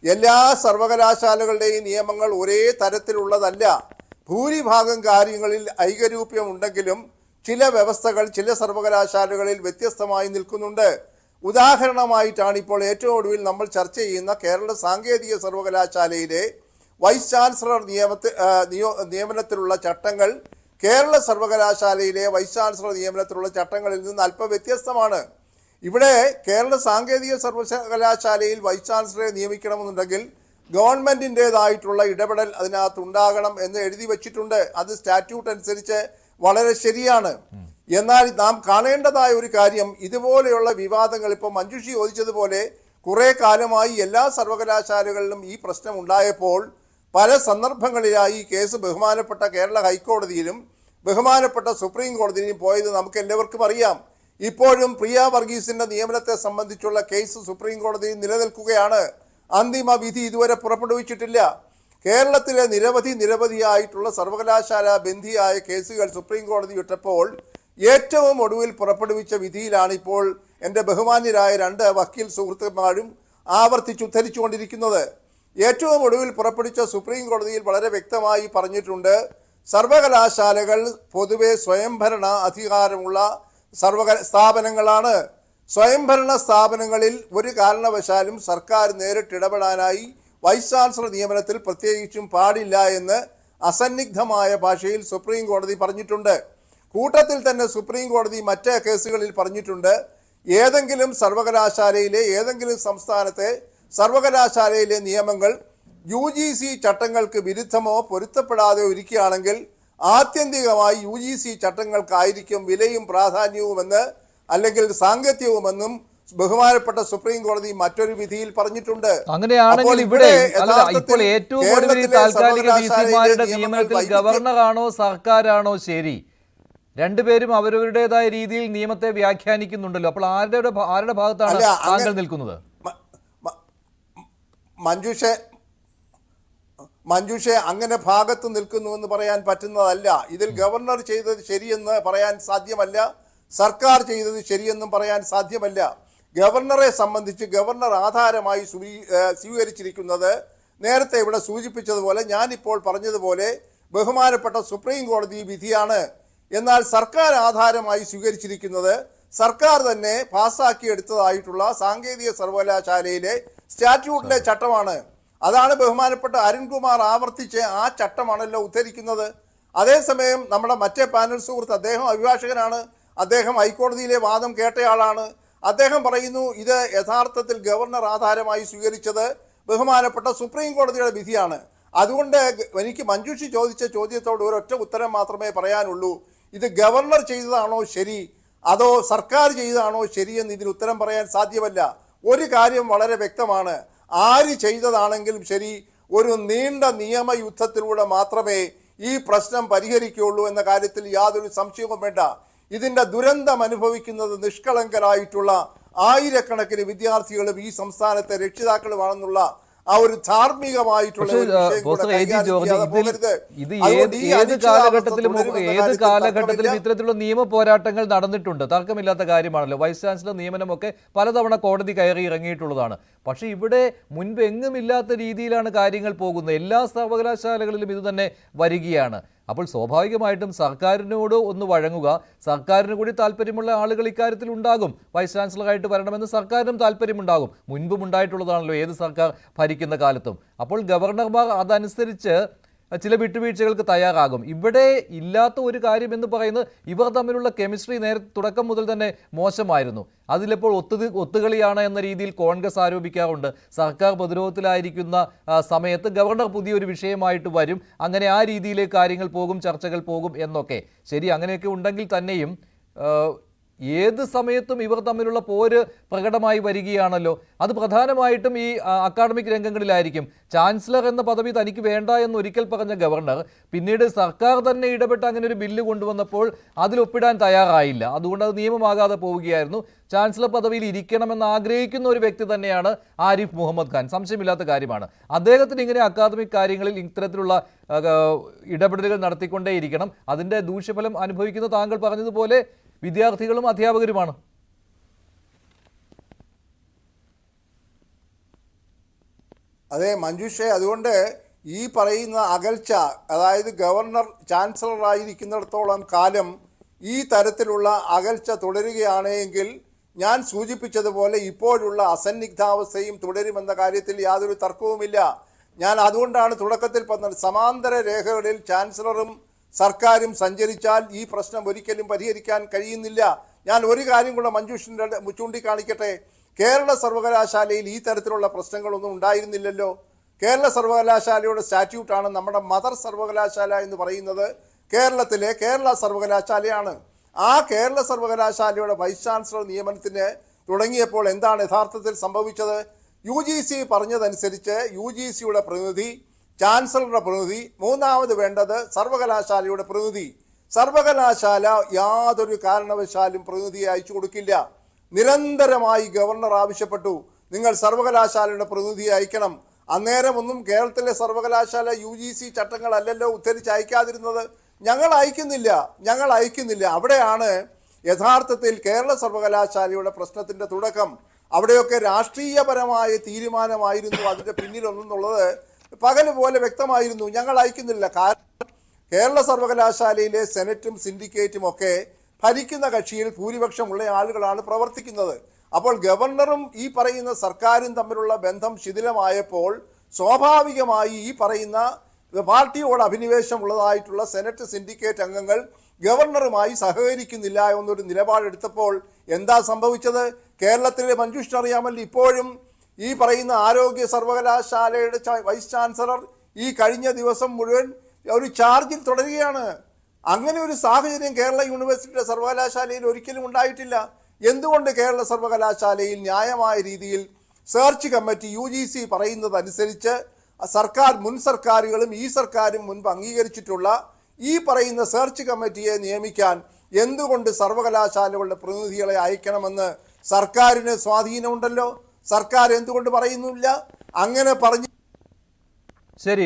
എല്ലാ സർവകലാശാലകളുടെയും നിയമങ്ങൾ ഒരേ തരത്തിലുള്ളതല്ല. ഭൂരിഭാഗം കാര്യങ്ങളിൽ ഐകരൂപ്യം ഉണ്ടെങ്കിലും ചില വ്യവസ്ഥകൾ ചില സർവകലാശാലകളിൽ വ്യത്യസ്തമായി നിൽക്കുന്നുണ്ട്. ഉദാഹരണമായിട്ടാണ് ഇപ്പോൾ ഏറ്റവും ഒടുവിൽ നമ്മൾ ചർച്ച ചെയ്യുന്ന കേരള സാങ്കേതിക സർവകലാശാലയിലെ വൈസ് ചാൻസലർ നിയമനത്തിലുള്ള ചട്ടങ്ങൾ കേരള സർവകലാശാലയിലെ വൈസ് ചാൻസലർ നിയമനത്തിലുള്ള ചട്ടങ്ങളിൽ നിന്ന് അല്പം വ്യത്യസ്തമാണ്. ഇവിടെ കേരള സാങ്കേതിക സർവകലാശാലയിൽ വൈസ് ചാൻസലറെ നിയമിക്കണമെന്നുണ്ടെങ്കിൽ ഗവൺമെന്റിൻ്റെതായിട്ടുള്ള ഇടപെടൽ അതിനകത്ത് ഉണ്ടാകണം എന്ന് എഴുതി വച്ചിട്ടുണ്ട്. അത് സ്റ്റാറ്റ്യൂട്ട് അനുസരിച്ച് വളരെ ശരിയാണ്. എന്നാൽ നാം കാണേണ്ടതായ ഒരു കാര്യം, ഇതുപോലെയുള്ള വിവാദങ്ങൾ ഇപ്പോൾ മഞ്ജുഷി ചോദിച്ചതുപോലെ കുറെ കാലമായി എല്ലാ സർവകലാശാലകളിലും ഈ പ്രശ്നം ഉണ്ടായപ്പോൾ പല സന്ദർഭങ്ങളിലായി ഈ കേസ് ബഹുമാനപ്പെട്ട കേരള ഹൈക്കോടതിയിലും ബഹുമാനപ്പെട്ട സുപ്രീം കോടതിയിലും പോയത് നമുക്ക് എല്ലാവർക്കും അറിയാം. ഇപ്പോഴും പ്രിയ വർഗീസിന്റെ നിയമനത്തെ സംബന്ധിച്ചുള്ള കേസ് സുപ്രീം കോടതിയിൽ നിലനിൽക്കുകയാണ്. അന്തിമ വിധി ഇതുവരെ പുറപ്പെടുവിച്ചിട്ടില്ല. കേരളത്തിലെ നിരവധിയായിട്ടുള്ള സർവകലാശാല ബന്ധിയായ കേസുകൾ സുപ്രീം കോടതി വിട്ടപ്പോൾ ഏറ്റവും ഒടുവിൽ പുറപ്പെടുവിച്ച വിധിയിലാണ് ഇപ്പോൾ എൻ്റെ ബഹുമാന്യരായ രണ്ട് വക്കീൽ സുഹൃത്തുക്മാരും ആവർത്തിച്ചുദ്ധരിച്ചുകൊണ്ടിരിക്കുന്നത്. ഏറ്റവും ഒടുവിൽ പുറപ്പെടുവിച്ച സുപ്രീം കോടതിയിൽ വളരെ വ്യക്തമായി പറഞ്ഞിട്ടുണ്ട്, സർവകലാശാലകൾ പൊതുവെ സ്വയംഭരണ അധികാരമുള്ള സ്ഥാപനങ്ങളാണ്. സ്വയംഭരണ സ്ഥാപനങ്ങളിൽ ഒരു കാരണവശാലും സർക്കാർ നേരിട്ട് ഇടപെടാനായി വൈസ് ചാൻസലർ നിയമനത്തിൽ പ്രത്യേകിച്ചും പാടില്ല എന്ന് അസന്നിഗ്ധമായ ഭാഷയിൽ സുപ്രീം കോടതി പറഞ്ഞിട്ടുണ്ട്. കൂട്ടത്തിൽ തന്നെ സുപ്രീം കോടതി മറ്റ് കേസുകളിൽ പറഞ്ഞിട്ടുണ്ട്, ഏതെങ്കിലും സർവകലാശാലയിലെ ഏതെങ്കിലും സംസ്ഥാനത്തെ സർവകലാശാലയിലെ നിയമങ്ങൾ UGC ചട്ടങ്ങൾക്ക് വിരുദ്ധമോ പൊരുത്തപ്പെടാതെയോ ഇരിക്കുകയാണെങ്കിൽ ആത്യന്തികമായി UGC ചട്ടങ്ങൾക്കായിരിക്കും വിലയും പ്രാധാന്യവുമെന്ന് അല്ലെങ്കിൽ സാങ്കത്യവുമെന്നും ബഹുമാനപ്പെട്ട സുപ്രീം കോടതി മറ്റൊരു വിധിയിൽ പറഞ്ഞിട്ടുണ്ട്. അങ്ങനെയാണെങ്കിൽ ഇവിടെ ഇപ്പോൾ ഏറ്റവും ഒടുവിൽ താൽക്കാലിക വിസിമാരുടെ നിയമനത്തിൽ ഗവർണറാണോ സർക്കാരാണോ ശരി? രണ്ടുപേരും അവരവരുടേതായ രീതിയിൽ നിയമത്തെ വ്യാഖ്യാനിക്കുന്നുണ്ടല്ലോ. അപ്പോൾ ആരുടെ ഭാഗത്താണ് താങ്കൾ നിൽക്കുന്നത്? മഞ്ജുഷെ അങ്ങനെ ഭാഗത്ത് നിൽക്കുന്നുവെന്ന് പറയാൻ പറ്റുന്നതല്ല. ഇതിൽ ഗവർണർ ചെയ്തത് ശരിയെന്ന് പറയാൻ സാധ്യമല്ല, സർക്കാർ ചെയ്തത് ശരിയെന്നും പറയാൻ സാധ്യമല്ല. ഗവർണറെ സംബന്ധിച്ച് ഗവർണർ ആധാരമായി സ്വീകരിച്ചിരിക്കുന്നത് നേരത്തെ ഇവിടെ സൂചിപ്പിച്ചതുപോലെ, ഞാനിപ്പോൾ പറഞ്ഞതുപോലെ ബഹുമാനപ്പെട്ട സുപ്രീം കോടതി വിധിയാണ്. എന്നാൽ സർക്കാർ ആധാരമായി സ്വീകരിച്ചിരിക്കുന്നത് സർക്കാർ തന്നെ പാസ്സാക്കിയെടുത്തതായിട്ടുള്ള സാങ്കേതിക സർവകലാശാലയിലെ സ്റ്റാറ്റ്യൂട്ടിലെ ചട്ടമാണ്. അതാണ് ബഹുമാനപ്പെട്ട അരുൺകുമാർ ആവർത്തിച്ച് ആ ചട്ടമാണല്ലോ ഉദ്ധരിക്കുന്നത്. അതേസമയം നമ്മുടെ മറ്റേ പാനൽ സുഹൃത്ത്, അദ്ദേഹം അഭിഭാഷകനാണ്, അദ്ദേഹം ഹൈക്കോടതിയിലെ വാദം കേട്ടയാളാണ്. അദ്ദേഹം പറയുന്നു ഇത് യഥാർത്ഥത്തിൽ ഗവർണർ ആധാരമായി സ്വീകരിച്ചത് ബഹുമാനപ്പെട്ട സുപ്രീം കോടതിയുടെ വിധിയാണ്. അതുകൊണ്ട് എനിക്ക് മഞ്ജുഷി ചോദിച്ച ചോദ്യത്തോട് ഒരൊറ്റ ഉത്തരം മാത്രമേ പറയാനുള്ളൂ, ഇത് ഗവർണർ ചെയ്തതാണോ ശരി അതോ സർക്കാർ ചെയ്തതാണോ ശരിയെന്ന് ഇതിന് ഉത്തരം പറയാൻ സാധ്യമല്ല. ഒരു കാര്യം വളരെ വ്യക്തമാണ്, ആര് ചെയ്തതാണെങ്കിലും ശരി ഒരു നീണ്ട നിയമയുദ്ധത്തിലൂടെ മാത്രമേ ഈ പ്രശ്നം പരിഹരിക്കുകയുള്ളൂ എന്ന കാര്യത്തിൽ യാതൊരു സംശയവും വേണ്ട. ഇതിന്റെ ദുരന്തം അനുഭവിക്കുന്നത് നിഷ്കളങ്കരായിട്ടുള്ള ആയിരക്കണക്കിന് വിദ്യാർത്ഥികളും ഈ സംസ്ഥാനത്തെ രക്ഷിതാക്കളുമാണെന്നുള്ള ആ ഒരു ധാർമ്മികമായിട്ടുള്ള ഏത് കാലഘട്ടത്തിലും ഇത്തരത്തിലുള്ള നിയമ പോരാട്ടങ്ങൾ നടന്നിട്ടുണ്ട്, തർക്കമില്ലാത്ത കാര്യമാണല്ലോ. വൈസ് ചാൻസലർ നിയമനമൊക്കെ പലതവണ കോടതി കയറി ഇറങ്ങിയിട്ടുള്ളതാണ്. പക്ഷേ ഇവിടെ മുൻപ് എങ്ങുമില്ലാത്ത രീതിയിലാണ് കാര്യങ്ങൾ പോകുന്നത്. എല്ലാ സർവകലാശാലകളിലും ഇത് തന്നെ വരികയാണ്. അപ്പോൾ സ്വാഭാവികമായിട്ടും സർക്കാരിനോട് ഒന്ന് വഴങ്ങുക, സർക്കാരിന് കൂടി താല്പര്യമുള്ള ആളുകൾ ഇക്കാര്യത്തിൽ ഉണ്ടാകും. വൈസ് ചാൻസലറായിട്ട് വരണമെന്ന് സർക്കാരിനും താല്പര്യമുണ്ടാകും. മുൻപും ഉണ്ടായിട്ടുള്ളതാണല്ലോ ഏത് സർക്കാർ ഭരിക്കുന്ന കാലത്തും. അപ്പോൾ ഗവർണർമാർ അതനുസരിച്ച് ചില വിട്ടുവീഴ്ചകൾക്ക് തയ്യാറാകും. ഇവിടെ ഇല്ലാത്ത ഒരു കാര്യം എന്ന് പറയുന്നത് ഇവർ തമ്മിലുള്ള കെമിസ്ട്രി തുടക്കം മുതൽ തന്നെ മോശമായിരുന്നു. അതിലിപ്പോൾ ഒത്തുകളിയാണ് എന്ന രീതിയിൽ കോൺഗ്രസ് ആരോപിക്കാറുണ്ട്. സർക്കാർ പ്രതിരോധത്തിലായിരിക്കുന്ന സമയത്ത് ഗവർണർ പുതിയൊരു വിഷയമായിട്ട് വരും, അങ്ങനെ ആ രീതിയിലേക്ക് കാര്യങ്ങൾ പോകും, ചർച്ചകൾ പോകും എന്നൊക്കെ. ശരി, അങ്ങനെയൊക്കെ ഉണ്ടെങ്കിൽ തന്നെയും ഏത് സമയത്തും ഇവർ തമ്മിലുള്ള പോര് പ്രകടമായി വരികയാണല്ലോ. അത് പ്രധാനമായിട്ടും ഈ അക്കാഡമിക് രംഗങ്ങളിലായിരിക്കും. ചാൻസലർ എന്ന പദവി തനിക്ക് വേണ്ട എന്ന് ഒരിക്കൽ പറഞ്ഞ ഗവർണർ പിന്നീട് സർക്കാർ തന്നെ ഇടപെട്ട് അങ്ങനെ ഒരു ബില്ല് കൊണ്ടുവന്നപ്പോൾ അതിലൊപ്പിടാൻ തയ്യാറായില്ല. അതുകൊണ്ട് അത് നിയമമാകാതെ പോവുകയായിരുന്നു. ചാൻസലർ പദവിയിൽ ഇരിക്കണമെന്ന് ആഗ്രഹിക്കുന്ന ഒരു വ്യക്തി തന്നെയാണ് ആരിഫ് മുഹമ്മദ് ഖാൻ, സംശയമില്ലാത്ത കാര്യമാണ്. അദ്ദേഹത്തിന് ഇങ്ങനെ അക്കാദമിക് കാര്യങ്ങളിൽ ഇത്തരത്തിലുള്ള ഇടപെടലുകൾ നടത്തിക്കൊണ്ടേയിരിക്കണം. അതിൻ്റെ ദൂഷ്യഫലം അനുഭവിക്കുന്ന താങ്കൾ പറഞ്ഞതുപോലെ വിദ്യാർത്ഥികളും അധ്യാപകരുമാണ്. അതെ മഞ്ജുഷേ, അതുകൊണ്ട് ഈ പറയുന്ന അകൽച്ച, അതായത് ഗവർണർ ചാൻസലറായിരിക്കുന്നിടത്തോളം കാലം ഈ തരത്തിലുള്ള അകൽച്ച തുടരുകയാണെങ്കിൽ ഞാൻ സൂചിപ്പിച്ചതുപോലെ ഇപ്പോഴുള്ള അസന്നിഗ്ധാവസ്ഥയും തുടരുമെന്ന കാര്യത്തിൽ യാതൊരു തർക്കവുമില്ല. ഞാൻ അതുകൊണ്ടാണ് തുടക്കത്തിൽ പറഞ്ഞത്, സമാന്തര രേഖകളിൽ ചാൻസലറും സർക്കാരും സഞ്ചരിച്ചാൽ ഈ പ്രശ്നം ഒരിക്കലും പരിഹരിക്കാൻ കഴിയുന്നില്ല. ഞാൻ ഒരു കാര്യം കൂടെ മഞ്ജുഷിൻ്റെ ചൂണ്ടിക്കാണിക്കട്ടെ. കേരള സർവകലാശാലയിൽ ഈ തരത്തിലുള്ള പ്രശ്നങ്ങളൊന്നും ഉണ്ടായിരുന്നില്ലല്ലോ. കേരള സർവകലാശാലയുടെ സ്റ്റാറ്റ്യൂട്ടാണ് നമ്മുടെ മദർ സർവകലാശാല എന്ന് പറയുന്നത് കേരളത്തിലെ കേരള സർവകലാശാലയാണ്. ആ കേരള സർവകലാശാലയുടെ വൈസ് ചാൻസലർ നിയമനത്തിന് തുടങ്ങിയപ്പോൾ എന്താണ് യഥാർത്ഥത്തിൽ സംഭവിച്ചത്? UGC പറഞ്ഞതനുസരിച്ച് UGCയുടെ പ്രതിനിധി, ചാൻസലറുടെ പ്രതിനിധി, മൂന്നാമത് വേണ്ടത് സർവകലാശാലയുടെ പ്രതിനിധി. സർവകലാശാല യാതൊരു കാരണവശാലും പ്രതിനിധിയെ അയച്ചു കൊടുക്കില്ല. നിരന്തരമായി ഗവർണർ ആവശ്യപ്പെട്ടു, നിങ്ങൾ സർവകലാശാലയുടെ പ്രതിനിധിയെ അയക്കണം. അന്നേരം ഒന്നും കേരളത്തിലെ സർവകലാശാല UGC ചട്ടങ്ങളല്ലല്ലോ ഉദ്ധരിച്ച് അയക്കാതിരുന്നത്. ഞങ്ങൾ അയക്കുന്നില്ല. അവിടെയാണ് യഥാർത്ഥത്തിൽ കേരള സർവകലാശാലയുടെ പ്രശ്നത്തിൻ്റെ തുടക്കം. അവിടെയൊക്കെ രാഷ്ട്രീയപരമായ തീരുമാനമായിരുന്നു അതിൻ്റെ പിന്നിലൊന്നെന്നുള്ളത് പകല് പോലെ വ്യക്തമായിരുന്നു. ഞങ്ങൾ അയക്കുന്നില്ല. കാരണം കേരള സർവകലാശാലയിലെ സെനറ്റും സിൻഡിക്കേറ്റും ഒക്കെ ഭരിക്കുന്ന കക്ഷിയിൽ ഭൂരിപക്ഷമുള്ള ആളുകളാണ് പ്രവർത്തിക്കുന്നത്. അപ്പോൾ ഗവർണറും ഈ പറയുന്ന സർക്കാരും തമ്മിലുള്ള ബന്ധം ശിഥിലമായപ്പോൾ സ്വാഭാവികമായി ഈ പറയുന്ന പാർട്ടിയോട് അഭിനിവേശമുള്ളതായിട്ടുള്ള സെനറ്റ് സിൻഡിക്കേറ്റ് അംഗങ്ങൾ ഗവർണറുമായി സഹകരിക്കുന്നില്ല എന്നൊരു നിലപാടെടുത്തപ്പോൾ എന്താ സംഭവിച്ചത്? കേരളത്തിലെ മഞ്ജുഷിന് അറിയാമല്ലോ, ഇപ്പോഴും ഈ പറയുന്ന ആരോഗ്യ സർവകലാശാലയുടെ വൈസ് ചാൻസലർ ഈ കഴിഞ്ഞ ദിവസം മുഴുവൻ ഒരു ചാർജിൽ തുടരുകയാണ്. അങ്ങനെ ഒരു സാഹചര്യം കേരള യൂണിവേഴ്സിറ്റിയുടെ സർവകലാശാലയിൽ ഒരിക്കലും ഉണ്ടായിട്ടില്ല. എന്തുകൊണ്ട് കേരള സർവകലാശാലയിൽ ന്യായമായ രീതിയിൽ സെർച്ച് കമ്മിറ്റി UGC പറയുന്നതനുസരിച്ച് മുൻ സർക്കാരുകളും ഈ സർക്കാരും മുൻപ് അംഗീകരിച്ചിട്ടുള്ള ഈ പറയുന്ന സെർച്ച് കമ്മിറ്റിയെ നിയമിക്കാൻ എന്തുകൊണ്ട് സർവകലാശാലകളുടെ പ്രതിനിധികളെ അയക്കണമെന്ന് സർക്കാരിന് സ്വാധീനമുണ്ടല്ലോ? സർക്കാർ എന്തുകൊണ്ട് പറയുന്നില്ല? അങ്ങനെ പറഞ്ഞു. ശരി,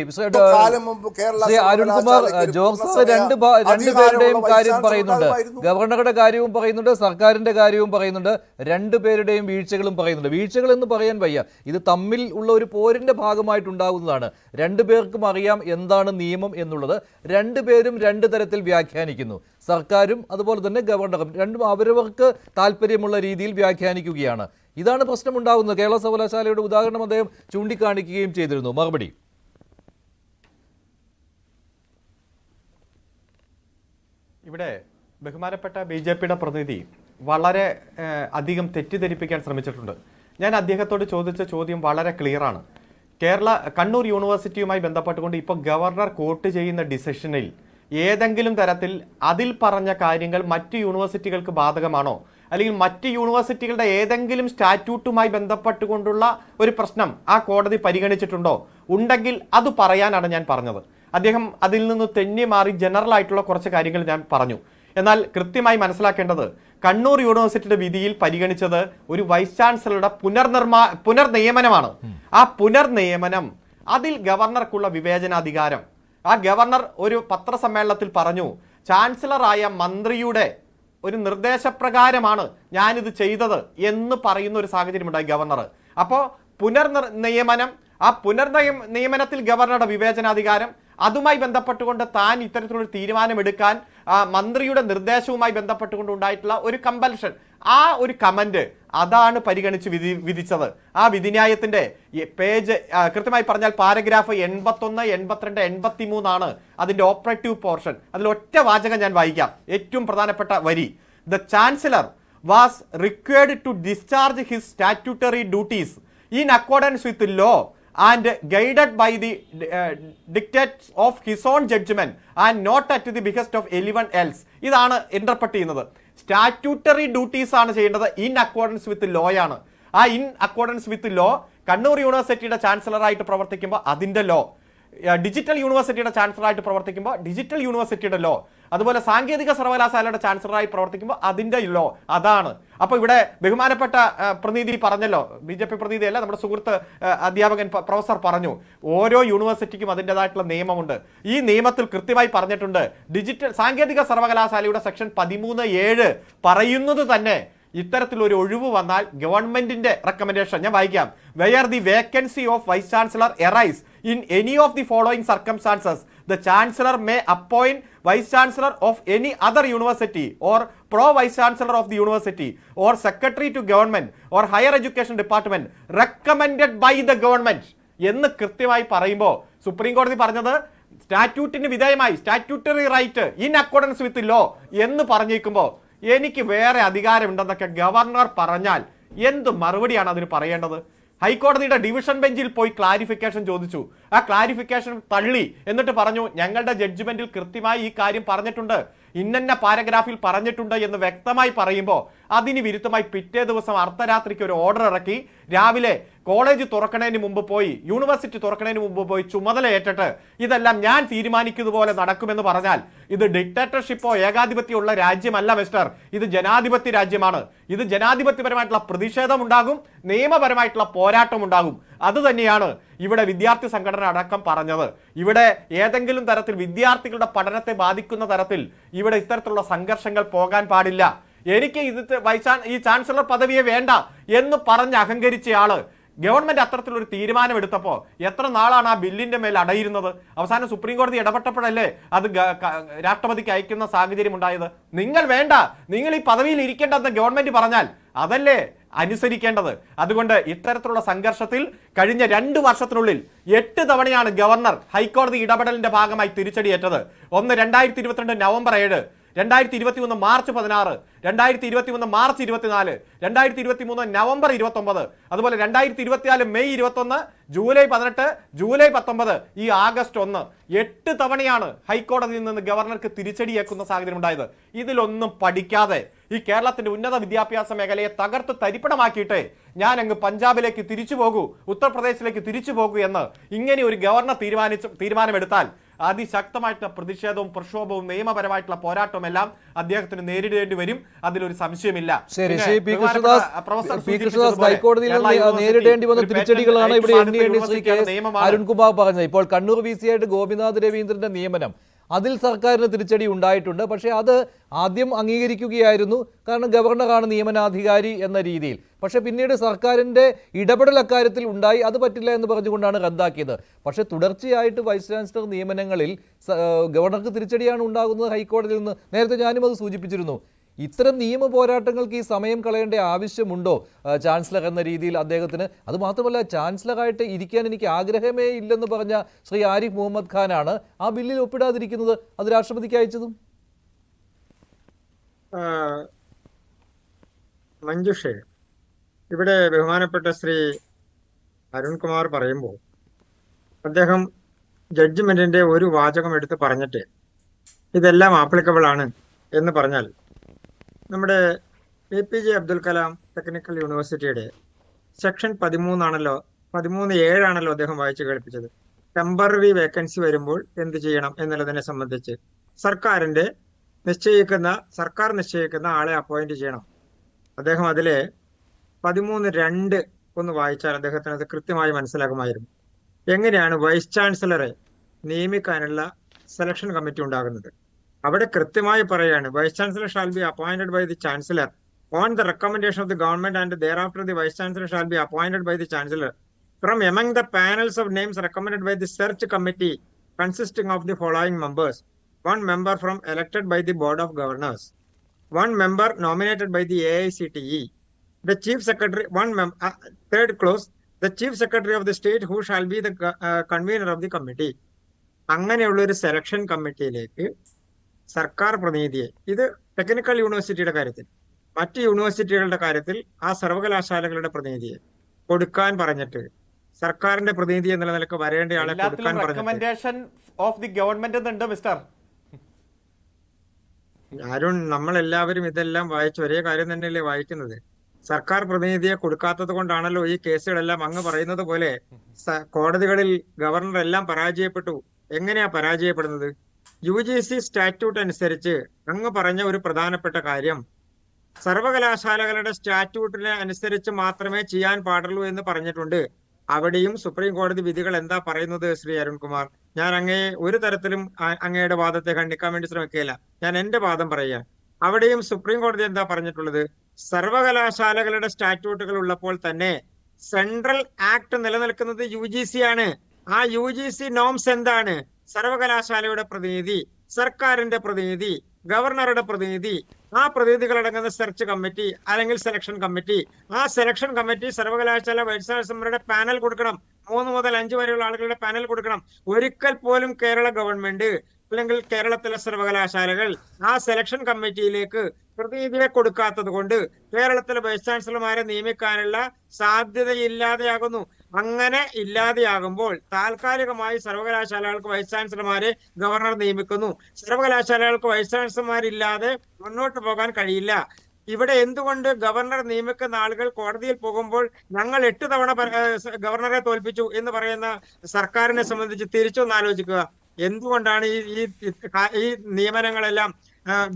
അരുൺകുമാർ ജോസ് രണ്ടുപേരുടെയും കാര്യം പറയുന്നുണ്ട്, ഗവർണറുടെ കാര്യവും പറയുന്നുണ്ട്, സർക്കാരിന്റെ കാര്യവും പറയുന്നുണ്ട്, രണ്ടുപേരുടെയും വീഴ്ചകളും പറയുന്നുണ്ട്. വീഴ്ചകൾ എന്ന് പറയാൻ വയ്യ, ഇത് തമ്മിൽ ഉള്ള ഒരു പോരിന്റെ ഭാഗമായിട്ടുണ്ടാകുന്നതാണ്. രണ്ടുപേർക്കും അറിയാം എന്താണ് നിയമം എന്നുള്ളത്. രണ്ടുപേരും രണ്ടു തരത്തിൽ വ്യാഖ്യാനിക്കുന്നു. സർക്കാരും അതുപോലെ തന്നെ ഗവർണറും രണ്ടും അവരവർക്ക് താല്പര്യമുള്ള രീതിയിൽ വ്യാഖ്യാനിക്കുകയാണ്. ഇതാണ് പ്രശ്നമുണ്ടാകുന്നത്. കേരള സർവകലാശാലയുടെ ഉദാഹരണം അദ്ദേഹം ചൂണ്ടിക്കാണിക്കുകയും ചെയ്തിരുന്നു. മറുപടി. ഇവിടെ ബഹുമാനപ്പെട്ട BJPയുടെ പ്രതിനിധി വളരെ അധികം തെറ്റിദ്ധരിപ്പിക്കാൻ ശ്രമിച്ചിട്ടുണ്ട്. ഞാൻ അദ്ദേഹത്തോട് ചോദിച്ച ചോദ്യം വളരെ ക്ലിയറാണ്. കണ്ണൂർ യൂണിവേഴ്സിറ്റിയുമായി ബന്ധപ്പെട്ടുകൊണ്ട് ഇപ്പോൾ ഗവർണർ കോട്ട് ചെയ്യുന്ന ഡിസിഷനിൽ ഏതെങ്കിലും തരത്തിൽ അതിൽ പറഞ്ഞ കാര്യങ്ങൾ മറ്റ് യൂണിവേഴ്സിറ്റികൾക്ക് ബാധകമാണോ, അല്ലെങ്കിൽ മറ്റ് യൂണിവേഴ്സിറ്റികളുടെ ഏതെങ്കിലും സ്റ്റാറ്റ്യൂട്ടുമായി ബന്ധപ്പെട്ടുകൊണ്ടുള്ള ഒരു പ്രശ്നം ആ കോടതി പരിഗണിച്ചിട്ടുണ്ടോ? ഉണ്ടെങ്കിൽ അത് പറയാനാണ് ഞാൻ പറഞ്ഞത്. അദ്ദേഹം അതിൽ നിന്ന് തെന്നി മാറി ജനറൽ ആയിട്ടുള്ള കുറച്ച് കാര്യങ്ങൾ ഞാൻ പറഞ്ഞു. എന്നാൽ കൃത്യമായി മനസ്സിലാക്കേണ്ടത്, കണ്ണൂർ യൂണിവേഴ്സിറ്റിയുടെ വിധിയിൽ പരിഗണിച്ചത് ഒരു വൈസ് ചാൻസലറുടെ പുനർനിയമനമാണ്. ആ പുനർനിയമനം, അതിൽ ഗവർണർക്കുള്ള വിവേചനാധികാരം. ആ ഗവർണർ ഒരു പത്രസമ്മേളനത്തിൽ പറഞ്ഞു, ചാൻസലറായ മന്ത്രിയുടെ ഒരു നിർദ്ദേശപ്രകാരമാണ് ഞാനിത് ചെയ്തത് എന്ന് പറയുന്ന ഒരു സാഹചര്യമുണ്ടായി ഗവർണർ. അപ്പോൾ പുനർനിയമനം, ആ പുനർനിയമനത്തിൽ ഗവർണറുടെ വിവേചനാധികാരം, അതുമായി ബന്ധപ്പെട്ടുകൊണ്ട് താൻ ഇത്തരത്തിലൊരു തീരുമാനമെടുക്കാൻ മന്ത്രിയുടെ നിർദ്ദേശവുമായി ബന്ധപ്പെട്ടുകൊണ്ട് ഉണ്ടായിട്ടുള്ള ഒരു കമ്പൽഷൻ, ആ ഒരു കമന്റ് അതാണ് പരിഗണിച്ച് വിധിച്ചത്. ആ വിധിന്യായത്തിന്റെ പേജ് കൃത്യമായി പറഞ്ഞാൽ പാരഗ്രാഫ് 81, 82, 83 ആണ് അതിന്റെ ഓപ്പറേറ്റീവ് പോർഷൻ. അതിൽ ഒറ്റ വാചകം ഞാൻ വായിക്കാം, ഏറ്റവും പ്രധാനപ്പെട്ട വരി. The chancellor was required to discharge his statutory duties in accordance with the law and guided by the dictates of his own judgment and not at the behest of anyone else. ഇതാണ് interpret ചെയ്യുന്നത്. Statutory duties ആണ് ചെയ്യേണ്ടത്, in accordance with law ആണ്. ആ in accordance with law Kannur യൂണിവേഴ്സിറ്റിയുടെ ചാൻസലറായിട്ട് പ്രവർത്തിക്കുമ്പോൾ അതിന്റെ ലോ, ഡിജിറ്റൽ യൂണിവേഴ്സിറ്റിയുടെ ചാൻസലറായിട്ട് പ്രവർത്തിക്കുമ്പോൾ ഡിജിറ്റൽ യൂണിവേഴ്സിറ്റിയുടെ ലോ, അതുപോലെ സാങ്കേതിക സർവകലാശാലയുടെ ചാൻസലറായി പ്രവർത്തിക്കുമ്പോൾ അതിന്റെ ലോ അതാണ്. അപ്പൊ ഇവിടെ ബഹുമാനപ്പെട്ട പ്രതിനിധി പറഞ്ഞല്ലോ, BJP പ്രതിനിധിയല്ല, നമ്മുടെ സുഹൃത്ത് അധ്യാപകൻ പ്രൊഫസർ പറഞ്ഞു, ഓരോ യൂണിവേഴ്സിറ്റിക്കും അതിൻ്റെതായിട്ടുള്ള നിയമമുണ്ട്. ഈ നിയമത്തിൽ കൃത്യമായി പറഞ്ഞിട്ടുണ്ട്, ഡിജിറ്റൽ സാങ്കേതിക സർവകലാശാലയുടെ സെക്ഷൻ 13(7) പറയുന്നത് തന്നെ ഇത്തരത്തിലൊരു ഒഴിവ് വന്നാൽ ഗവൺമെന്റിന്റെ റെക്കമെൻഡേഷൻ ഞാൻ വായിക്കാം. Where the vacancy of vice chancellor arise in any of the following circumstances the chancellor may appoint vice chancellor of any other university or pro vice chancellor of the university or secretary to government or higher education department recommended by the government എന്ന് കൃത്യമായി പറയുമ്പോൾ supreme കോടതി പറഞ്ഞത് സ്റ്റാറ്റ്യൂട്ടിന് വിധേയമായി, statutory right in accordance with law എന്ന് പറഞ്ഞേക്കുമ്പോൾ എനിക്ക് വേറെ അധികാരമുണ്ടെന്നൊക്കെ ഗവർണർ പറഞ്ഞാൽ എന്ത് മറുപടിയാണ് അതിന് പറയേണ്ടത്? ഹൈക്കോടതിയുടെ ഡിവിഷൻ ബെഞ്ചിൽ പോയി ക്ലാരിഫിക്കേഷൻ ചോദിച്ചു, ആ ക്ലാരിഫിക്കേഷൻ തള്ളി. എന്നിട്ട് പറഞ്ഞു ഞങ്ങളുടെ ജഡ്ജ്മെന്റിൽ കൃത്യമായി ഈ കാര്യം പറഞ്ഞിട്ടുണ്ട്, ഇന്ന പാരഗ്രാഫിൽ പറഞ്ഞിട്ടുണ്ട് എന്ന് വ്യക്തമായി പറയുമ്പോൾ അതിന് വിരുദ്ധമായി പിറ്റേ ദിവസം അർദ്ധരാത്രിക്ക് ഒരു ഓർഡർ ഇറക്കി രാവിലെ കോളേജ് തുറക്കണതിന് മുമ്പ് പോയി, യൂണിവേഴ്സിറ്റി തുറക്കണതിന് മുമ്പ് പോയി ചുമതല ഏറ്റിട്ട് ഇതെല്ലാം ഞാൻ തീരുമാനിക്കുന്നത് പോലെ നടക്കുമെന്ന് പറഞ്ഞാൽ ഇത് ഡിക്റ്റേറ്റർഷിപ്പോ ഏകാധിപത്യമോ രാജ്യമല്ല മിസ്റ്റർ, ഇത് ജനാധിപത്യ രാജ്യമാണ്. ഇത് ജനാധിപത്യപരമായിട്ടുള്ള പ്രതിഷേധം ഉണ്ടാകും, നിയമപരമായിട്ടുള്ള പോരാട്ടം ഉണ്ടാകും. അത് തന്നെയാണ് ഇവിടെ വിദ്യാർത്ഥി സംഘടന അടക്കം പറഞ്ഞത്. ഇവിടെ ഏതെങ്കിലും തരത്തിൽ വിദ്യാർത്ഥികളുടെ പഠനത്തെ ബാധിക്കുന്ന തരത്തിൽ ഇവിടെ ഇത്തരത്തിലുള്ള സംഘർഷങ്ങൾ പോകാൻ പാടില്ല. എനിക്ക് ഈ ചാൻസലർ പദവിയെ വേണ്ട എന്ന് പറഞ്ഞ് അഹങ്കരിച്ചയാള് ഗവൺമെന്റ് അത്തരത്തിലൊരു തീരുമാനമെടുത്തപ്പോൾ എത്ര നാളാണ് ആ ബില്ലിന്റെ മേൽ അടയിരുന്നത്? അവസാനം സുപ്രീം കോടതി ഇടപെട്ടപ്പോഴല്ലേ അത് രാഷ്ട്രപതിക്ക് അയക്കുന്ന സാഹചര്യം ഉണ്ടായത്. നിങ്ങൾ വേണ്ട, നിങ്ങൾ ഈ പദവിയിൽ ഇരിക്കേണ്ടെന്ന് ഗവൺമെന്റ് പറഞ്ഞാൽ അതല്ലേ അനുസരിക്കേണ്ടത്. അതുകൊണ്ട് ഇത്തരത്തിലുള്ള സംഘർഷത്തിൽ കഴിഞ്ഞ 2 വർഷത്തിനുള്ളിൽ 8 തവണയാണ് ഗവർണർ ഹൈക്കോടതി ഇടപെടലിന്റെ ഭാഗമായി തിരിച്ചടിയേറ്റത്. ഒന്ന് 2022 നവംബർ 7, 2021 മാർച്ച് 16, 2021 മാർച്ച് 24, 2023 നവംബർ 29, അതുപോലെ 2024 മെയ് 21, ജൂലൈ 18, ജൂലൈ 19, ഈ ആഗസ്റ്റ് 1, 8 തവണയാണ് ഹൈക്കോടതിയിൽ നിന്ന് ഗവർണർക്ക് തിരിച്ചടിയേക്കുന്ന സാഹചര്യം ഉണ്ടായത്. ഇതിലൊന്നും പഠിക്കാതെ ഈ കേരളത്തിന്റെ ഉന്നത വിദ്യാഭ്യാസ മേഖലയെ തകർത്ത് തരിപ്പണമാക്കിയിട്ട് ഞാൻ അങ്ങ് പഞ്ചാബിലേക്ക് തിരിച്ചു പോകൂ, ഉത്തർപ്രദേശിലേക്ക് തിരിച്ചു പോകൂ എന്ന് ഇങ്ങനെ ഒരു ഗവർണർ തീരുമാനമെടുത്താൽ അതിശക്തമായിട്ടുള്ള പ്രതിഷേധവും പ്രക്ഷോഭവും നിയമപരമായിട്ടുള്ള പോരാട്ടവും എല്ലാം അദ്ദേഹത്തിന് നേരിടേണ്ടി വരും. അതിലൊരു സംശയമില്ല. ഹൈക്കോടതിയിൽ നേരിടേണ്ടി വന്ന തിരിച്ചടികളാണ് ഇവിടെ അരുൺകുമാർ പറഞ്ഞത്. ഇപ്പോൾ കണ്ണൂർ VC ഗോപിനാഥ് രവീന്ദ്രന്റെ നിയമനം, അതിൽ സർക്കാരിന് തിരിച്ചടി ഉണ്ടായിട്ടുണ്ട്. പക്ഷേ അത് ആദ്യം അംഗീകരിക്കുകയായിരുന്നു, കാരണം ഗവർണറാണ് നിയമനാധികാരി എന്ന രീതിയിൽ. പക്ഷേ പിന്നീട് സർക്കാരിൻ്റെ ഇടപെടൽ അക്കാര്യത്തിൽ ഉണ്ടായി, അത് പറ്റില്ല എന്ന് പറഞ്ഞുകൊണ്ടാണ് റദ്ദാക്കിയത്. പക്ഷേ തുടർച്ചയായിട്ട് വൈസ് ചാൻസലർ നിയമനങ്ങളിൽ ഗവർണർക്ക് തിരിച്ചടിയാണ് ഉണ്ടാകുന്നത് ഹൈക്കോടതിയിൽ നിന്ന്. നേരത്തെ ഞാനും അത് സൂചിപ്പിച്ചിരുന്നു. ഇത്തരം നിയമ പോരാട്ടങ്ങൾക്ക് ഈ സമയം കളയേണ്ട ആവശ്യമുണ്ടോ ചാൻസലർ എന്ന രീതിയിൽ അദ്ദേഹത്തിന്? അതുമാത്രമല്ല, ചാൻസലറായിട്ട് ഇരിക്കാൻ എനിക്ക് ആഗ്രഹമേ ഇല്ലെന്ന് പറഞ്ഞ ശ്രീ ആരിഫ് മുഹമ്മദ് ഖാനാണ് ആ ബില്ലിൽ ഒപ്പിടാതിരിക്കുന്നത്, അത് രാഷ്ട്രപതിക്ക് അയച്ചതും. മഞ്ജുഷേ, ഇവിടെ ബഹുമാനപ്പെട്ട ശ്രീ അരുൺകുമാർ പറയുമ്പോൾ അദ്ദേഹം ജഡ്ജ്മെന്റിന്റെ ഒരു വാചകം എടുത്ത് പറഞ്ഞിട്ട് ഇതെല്ലാം ആപ്ലിക്കബിൾ ആണ് എന്ന് പറഞ്ഞാൽ, നമ്മുടെ APJ അബ്ദുൽ കലാം ടെക്നിക്കൽ യൂണിവേഴ്സിറ്റിയുടെ സെക്ഷൻ 13(7) ആണല്ലോ അദ്ദേഹം വായിച്ചു കേൾപ്പിച്ചത്. ടെമ്പററി വേക്കൻസി വരുമ്പോൾ എന്ത് ചെയ്യണം എന്നുള്ളതിനെ സംബന്ധിച്ച് സർക്കാർ നിശ്ചയിക്കുന്ന ആളെ അപ്പോയിന്റ് ചെയ്യണം. അദ്ദേഹം അതിലെ 13(2) ഒന്ന് വായിച്ചാൽ അദ്ദേഹത്തിന് അത് കൃത്യമായി മനസ്സിലാകുമായിരുന്നു. എങ്ങനെയാണ് വൈസ് ചാൻസലറെ നിയമിക്കാനുള്ള സെലക്ഷൻ കമ്മിറ്റി ഉണ്ടാകുന്നത്? അവിടെ കൃത്യമായി പറയാണ്, vice chancellor shall be appointed by the chancellor on the recommendation of the government and thereafter the vice chancellor shall be appointed by the chancellor from among the panels of names recommended by the search committee consisting of the following members: one member from elected by the Board of Governors, one member nominated by the AICTE, the Chief Secretary, third clause, the Chief Secretary of the state who shall be the convener of the committee. അങ്ങനെയുള്ള ഒരു selection കമ്മിറ്റിയിലേക്ക് സർക്കാർ പ്രതിനിധിയെ, ഇത് technical യൂണിവേഴ്സിറ്റിയുടെ കാര്യത്തിൽ, മറ്റ് യൂണിവേഴ്സിറ്റികളുടെ കാര്യത്തിൽ ആ സർവകലാശാലകളുടെ പ്രതിനിധിയെ കൊടുക്കാൻ പറഞ്ഞിട്ട്, സർക്കാരിന്റെ പ്രതിനിധി എന്നുള്ള നിലക്ക് വരേണ്ടയാളെ കൊടുക്കാൻ പറഞ്ഞിട്ട്, റെക്കമെൻഡേഷൻ ഓഫ് ദി ഗവൺമെന്റ് എന്നുണ്ട് മിസ്റ്റർ അരുൺ. നമ്മളെല്ലാവരും ഇതെല്ലാം വായിച്ചു ഒരേ കാര്യം തന്നെയല്ലേ വായിക്കുന്നത്. സർക്കാർ പ്രതിനിധിയെ കൊടുക്കാത്തത് കൊണ്ടാണല്ലോ ഈ കേസുകളെല്ലാം അങ്ങ് പറയുന്നത് പോലെ കോടതികളിൽ ഗവർണർ എല്ലാം പരാജയപ്പെട്ടു. എങ്ങനെയാ പരാജയപ്പെടുന്നത്? UGC സ്റ്റാറ്റ്യൂട്ട് അനുസരിച്ച് അങ്ങ് പറഞ്ഞ ഒരു പ്രധാനപ്പെട്ട കാര്യം, സർവകലാശാലകളുടെ സ്റ്റാറ്റ്യൂട്ടിനെ അനുസരിച്ച് മാത്രമേ ചെയ്യാൻ പാടുള്ളൂ എന്ന് പറഞ്ഞിട്ടുണ്ട്. അവിടെയും സുപ്രീം കോടതി വിധികൾ എന്താ പറയുന്നത് ശ്രീ അരുൺകുമാർ? ഞാൻ അങ്ങയെ ഒരു തരത്തിലും അങ്ങയുടെ വാദത്തെ ഖണ്ഡിക്കാൻ വേണ്ടി ശ്രമിക്കുകയില്ല. ഞാൻ എന്റെ വാദം പറയാം. അവിടെയും സുപ്രീം കോടതി എന്താ പറഞ്ഞിട്ടുള്ളത്? സർവകലാശാലകളുടെ സ്റ്റാറ്റ്യൂട്ടുകൾ ഉള്ളപ്പോൾ തന്നെ സെൻട്രൽ ആക്ട് നിലനിൽക്കുന്നത് UGC ആണ്. ആ UGC നോംസ് എന്താണ്? സർവകലാശാലയുടെ പ്രതിനിധി, സർക്കാരിന്റെ പ്രതിനിധി, ഗവർണറുടെ പ്രതിനിധി, ആ പ്രതിനിധികളടങ്ങുന്ന സെർച്ച് കമ്മിറ്റി അല്ലെങ്കിൽ സെലക്ഷൻ കമ്മിറ്റി, ആ സെലക്ഷൻ കമ്മിറ്റി സർവകലാശാല വൈസ് ചാൻസലറുടെ പാനൽ കൊടുക്കണം. 3 മുതൽ 5 വരെയുള്ള ആളുകളുടെ പാനൽ കൊടുക്കണം. ഒരിക്കൽ പോലും കേരള ഗവൺമെന്റ് അല്ലെങ്കിൽ കേരളത്തിലെ സർവകലാശാലകൾ ആ സെലക്ഷൻ കമ്മിറ്റിയിലേക്ക് പ്രതിനിധിയെ കൊടുക്കാത്തത് കൊണ്ട് കേരളത്തിലെ വൈസ് ചാൻസലർമാരെ നിയമിക്കാനുള്ള സാധ്യതയില്ലാതെയാകുന്നു. അങ്ങനെ ഇല്ലാതെയാകുമ്പോൾ താൽക്കാലികമായി സർവകലാശാലകൾക്ക് വൈസ് ചാൻസലർമാരെ ഗവർണർ നിയമിക്കുന്നു. സർവകലാശാലകൾക്ക് വൈസ് ചാൻസലർമാരില്ലാതെ മുന്നോട്ട് പോകാൻ കഴിയില്ല. ഇവിടെ എന്തുകൊണ്ട് ഗവർണർ നിയമിക്കുന്ന ആളുകൾ കോടതിയിൽ പോകുമ്പോൾ ഞങ്ങൾ 8 തവണ ഗവർണറെ തോൽപ്പിച്ചു എന്ന് പറയുന്ന സർക്കാരിനെ സംബന്ധിച്ച് തിരിച്ചൊന്ന് ആലോചിക്കുക. എന്തുകൊണ്ടാണ് ഈ നിയമനങ്ങളെല്ലാം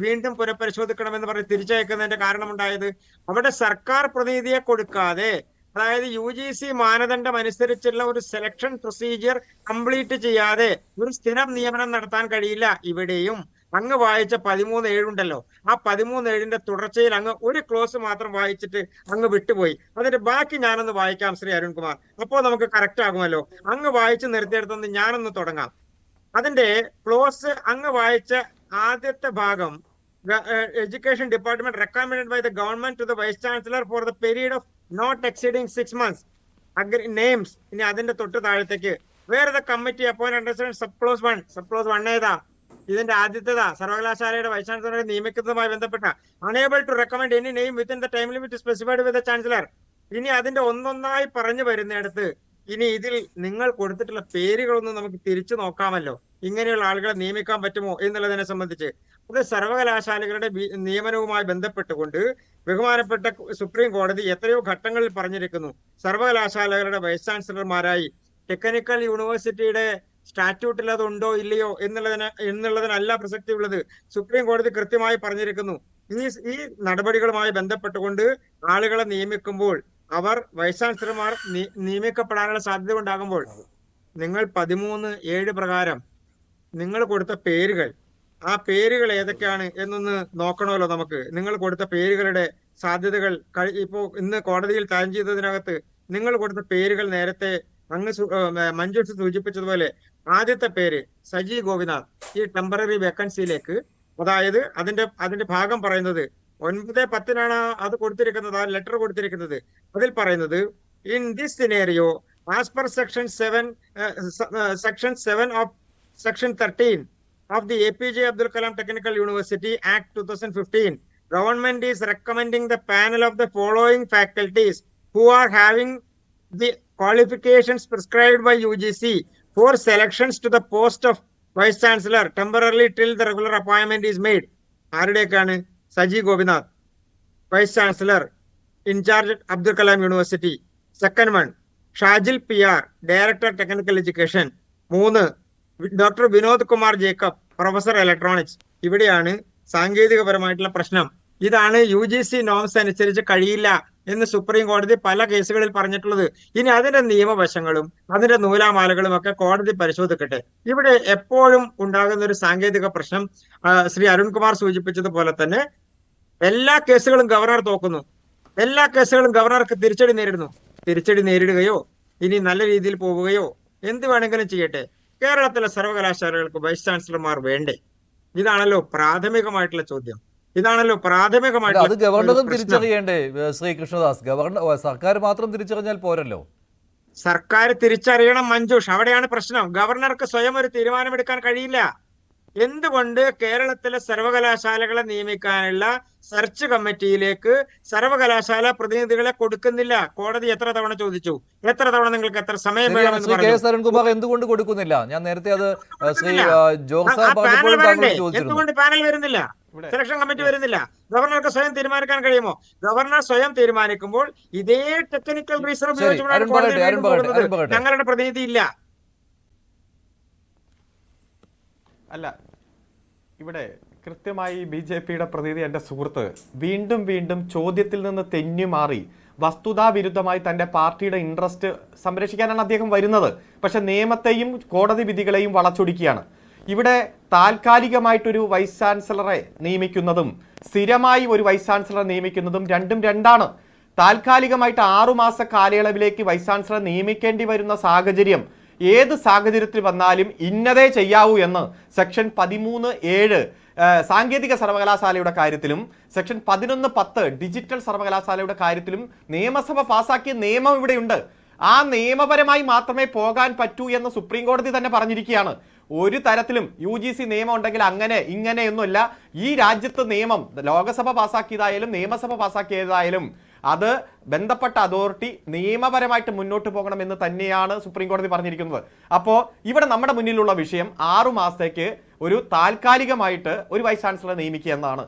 വീണ്ടും പുനഃപരിശോധിക്കണമെന്ന് പറഞ്ഞ് തിരിച്ചയക്കുന്നതിന്റെ കാരണമുണ്ടായത്? അവിടെ സർക്കാർ പ്രതിനിധിയെ കൊടുക്കാതെ, അതായത് UGC മാനദണ്ഡം അനുസരിച്ചുള്ള ഒരു സെലക്ഷൻ പ്രൊസീജിയർ കംപ്ലീറ്റ് ചെയ്യാതെ ഒരു സ്ഥിരം നിയമനം നടത്താൻ കഴിയില്ല. ഇവിടെയും അങ്ങ് വായിച്ച 13(7) ഉണ്ടല്ലോ, ആ 13(7)ന്റെ തുടർച്ചയിൽ അങ്ങ് ഒരു ക്ലോസ് മാത്രം വായിച്ചിട്ട് അങ്ങ് വിട്ടുപോയി. അതിന്റെ ബാക്കി ഞാനൊന്ന് വായിക്കാം ശ്രീ അരുൺകുമാർ, അപ്പോൾ നമുക്ക് കറക്റ്റ് ആകുമല്ലോ. അങ്ങ് വായിച്ച് നിർത്തിയെടുത്തൊന്ന് ഞാനൊന്ന് തുടങ്ങാം. അതിന്റെ ക്ലോസ് അങ്ങ് വായിച്ച ആദ്യത്തെ ഭാഗം, education department recommended by the government to the vice chancellor for the period of not exceeding 6 months. Names. ഇനി അതിന്റെ തൊട്ട് താഴത്തേക്ക് where the committee appoint sub clause 1. Sub clause 1 ഏതാ? ഇതിന്റെ ആദ്യത്തേതാ, സർവകലാശാലയുടെ വൈസ് ചാൻസലറെ നിയമിക്കുന്നതുമായി ബന്ധപ്പെട്ട unable to recommend any name within the time limit specified with the chancellor. ഇനി അതിന്റെ ഒന്നൊന്നായി പറഞ്ഞു വരുന്നിടത്ത് ഇനി ഇതിൽ നിങ്ങൾ കൊടുത്തിട്ടുള്ള പേരുകളൊന്നും നമുക്ക് തിരിച്ചു നോക്കാമല്ലോ. ഇങ്ങനെയുള്ള ആളുകളെ നിയമിക്കാൻ പറ്റുമോ എന്നുള്ളതിനെ സംബന്ധിച്ച്. അത് സർവകലാശാലകളുടെ നിയമനവുമായി ബന്ധപ്പെട്ടുകൊണ്ട് ബഹുമാനപ്പെട്ട സുപ്രീം കോടതി എത്രയോ ഘട്ടങ്ങളിൽ പറഞ്ഞിരിക്കുന്നു, സർവകലാശാലകളുടെ വൈസ് ചാൻസലർമാരായി ടെക്നിക്കൽ യൂണിവേഴ്സിറ്റിയുടെ സ്റ്റാറ്റ്യൂട്ടിൽ അതുണ്ടോ ഇല്ലയോ എന്നുള്ളതിനല്ല പ്രസക്തി ഉള്ളത്. സുപ്രീം കോടതി കൃത്യമായി പറഞ്ഞിരിക്കുന്നു, ഈ നടപടികളുമായി ബന്ധപ്പെട്ടുകൊണ്ട് ആളുകളെ നിയമിക്കുമ്പോൾ അവർ വൈസ് ചാൻസലർമാർ നിയമിക്കപ്പെടാനുള്ള സാധ്യത ഉണ്ടാകുമ്പോൾ നിങ്ങൾ 13(7) പ്രകാരം നിങ്ങൾ കൊടുത്ത പേരുകൾ, ആ പേരുകൾ ഏതൊക്കെയാണ് എന്നൊന്ന് നോക്കണമല്ലോ നമുക്ക്. നിങ്ങൾ കൊടുത്ത പേരുകളുടെ സാധ്യതകൾ ഇപ്പോ ഇന്ന് കോടതിയിൽ താൻ ചെയ്തതിനകത്ത് നിങ്ങൾ കൊടുത്ത പേരുകൾ നേരത്തെ അങ്ങ് മഞ്ജുഷ് സൂചിപ്പിച്ചതുപോലെ ആദ്യത്തെ പേര് സജി ഗോപിനാഥ് ഈ ടെമ്പററി വേക്കൻസിയിലേക്ക്, അതായത് അതിന്റെ ഭാഗം പറയുന്നത് 9/10 അത് കൊടുത്തിരിക്കുന്നത്, ആ ലെറ്റർ കൊടുത്തിരിക്കുന്നത്. അതിൽ പറയുന്നത് in this scenario as per section 7 of section 13 of the APJ Abdul Kalam Technical University Act 2015, government is recommending the panel of the following faculties who are having the qualifications prescribed by UGC for selections to the post of Vice Chancellor temporarily till the regular appointment is made. ആരുടെയൊക്കെയാണ്? Saji Gopinath, vice chancellor incharge Abdul Kalam university. Second one Shajil PR, director technical education. 3 doctor Vinod Kumar Jacob, professor electronics. ഇവിടെയാണ് സാങ്കേതികപരമായിട്ടുള്ള പ്രശ്നം. ഇതാണ് UGC norms അനുസരിച്ച് കഴിയില്ല എന്ന് supreme കോടതി പല കേസുകളിൽ പറഞ്ഞിട്ടുള്ളത്. ഇനി അതിന്റെ നിയമവശങ്ങളും അതിന്റെ നൂലാമാലകളും ഒക്കെ കോടതി പരിശോധിക്കട്ടെ. ഇവിടെ എപ്പോഴും ഉണ്ടാകുന്ന ഒരു സാങ്കേതിക പ്രശ്നം ശ്രീ അരുൺകുമാർ സൂചിപ്പിച്ചതുപോലെ തന്നെ എല്ലാ കേസുകളും ഗവർണർ തോക്കുന്നു, എല്ലാ കേസുകളും ഗവർണർക്ക് തിരിച്ചടി നേരിടുകയോ ഇനി നല്ല രീതിയിൽ പോവുകയോ എന്ത് വേണമെങ്കിലും ചെയ്യട്ടെ. കേരളത്തിലെ സർവകലാശാലകൾക്ക് വൈസ് ചാൻസലർമാർ വേണ്ടേ? ഇതാണല്ലോ പ്രാഥമികമായിട്ടുള്ള ചോദ്യം. ഇതാണല്ലോ അത് പ്രാഥമികമായിട്ടുള്ള ഗവർണറും പ്രശ്നം. തിരിച്ചറിയേണ്ടേ ശ്രീ കൃഷ്ണദാസ്? സർക്കാർ മാത്രം തിരിച്ചറിഞ്ഞാൽ പോരല്ലോ. സർക്കാർ തിരിച്ചറിയണം മഞ്ജുഷ്. അവിടെയാണ് പ്രശ്നം. ഗവർണർക്ക് സ്വയം ഒരു തീരുമാനമെടുക്കാൻ കഴിയില്ല. എന്തുകൊണ്ട് കേരളത്തിലെ സർവകലാശാലകളെ നിയമിക്കാനുള്ള സെർച്ച് കമ്മിറ്റിയിലേക്ക് സർവകലാശാല പ്രതിനിധികളെ കൊടുക്കുന്നില്ല? കോടതി എത്ര തവണ ചോദിച്ചു? എത്ര തവണ നിങ്ങൾക്ക് എത്ര സമയം ശരിയാണ്. വേണമെന്ന് ശ്രീ കെ പറഞ്ഞു? എസ് അരുൺകുമാർ എന്തുകൊണ്ട് കൊടുക്കുന്നില്ല? ഞാൻ നേരത്തെ അത് ശ്രീ കൊടുക്കുന്നില്ല. ജോർജ് ആ സാർ പാനൽ പറഞ്ഞപ്പോഴും വരണ്ടേ? താങ്കളോട് ചോദിച്ചിരുന്നു. എന്തുകൊണ്ട് പാനൽ വരുന്നില്ല? സെലക്ഷൻ കമ്മിറ്റി വരുന്നില്ല? ഗവർണർക്ക് സ്വയം തീരുമാനിക്കാൻ കഴിയുമോ? ഗവർണർ സ്വയം തീരുമാനിക്കുമ്പോൾ ഇതേ ടെക്നിക്കൽ റീസൺ ഉപയോഗിച്ചുകൊണ്ടാണ് അരുൺ കോടതി പറയട്ടെ, വീണ്ടും അരുൺ പോകുന്നത്. പറയട്ടെ. ഞങ്ങളുടെ പ്രതിനിധി ഇല്ല. അല്ല, ഇവിടെ കൃത്യമായി BJPയുടെ പ്രതിനിധി എൻ്റെ സുഹൃത്ത് വീണ്ടും വീണ്ടും ചോദ്യത്തിൽ നിന്ന് തെന്നി മാറി വസ്തുതാവിരുദ്ധമായി തൻ്റെ പാർട്ടിയുടെ ഇൻട്രസ്റ്റ് സംരക്ഷിക്കാനാണ് അദ്ദേഹം വരുന്നത്. പക്ഷെ നിയമത്തെയും കോടതി വിധികളെയും വളച്ചൊടിക്കുകയാണ്. ഇവിടെ താൽക്കാലികമായിട്ടൊരു വൈസ് ചാൻസലറെ നിയമിക്കുന്നതും സ്ഥിരമായി ഒരു വൈസ് ചാൻസലറെ നിയമിക്കുന്നതും രണ്ടും രണ്ടാണ്. താൽക്കാലികമായിട്ട് 6 മാസ കാലയളവിലേക്ക് വൈസ് ചാൻസലറെ നിയമിക്കേണ്ടി വരുന്ന സാഹചര്യം ഏത് സാഹചര്യത്തിൽ വന്നാലും ഇന്നതേ ചെയ്യാവൂ എന്ന് സെക്ഷൻ 13(7) സാങ്കേതിക സർവകലാശാലയുടെ കാര്യത്തിലും സെക്ഷൻ 11(10) ഡിജിറ്റൽ സർവകലാശാലയുടെ കാര്യത്തിലും നിയമസഭ പാസാക്കിയ നിയമം ഇവിടെയുണ്ട്. ആ നിയമപരമായി മാത്രമേ പോകാൻ പറ്റൂ എന്ന് സുപ്രീം കോടതി തന്നെ പറഞ്ഞിരിക്കുകയാണ്. ഒരു തരത്തിലും UGC നിയമം ഉണ്ടെങ്കിൽ അങ്ങനെ ഇങ്ങനെയൊന്നുമല്ല. ഈ രാജ്യത്ത് നിയമം ലോകസഭ പാസാക്കിയതായാലും നിയമസഭ പാസാക്കിയതായാലും അത് ബന്ധപ്പെട്ട അതോറിറ്റി നിയമപരമായിട്ട് മുന്നോട്ട് പോകണമെന്ന് തന്നെയാണ് സുപ്രീം കോടതി പറഞ്ഞിരിക്കുന്നത്. അപ്പോൾ ഇവിടെ നമ്മുടെ മുന്നിലുള്ള വിഷയം 6 മാസത്തേക്ക് ഒരു താൽക്കാലികമായിട്ട് ഒരു വൈസ് ചാൻസലറെ നിയമിക്കുക എന്നാണ്.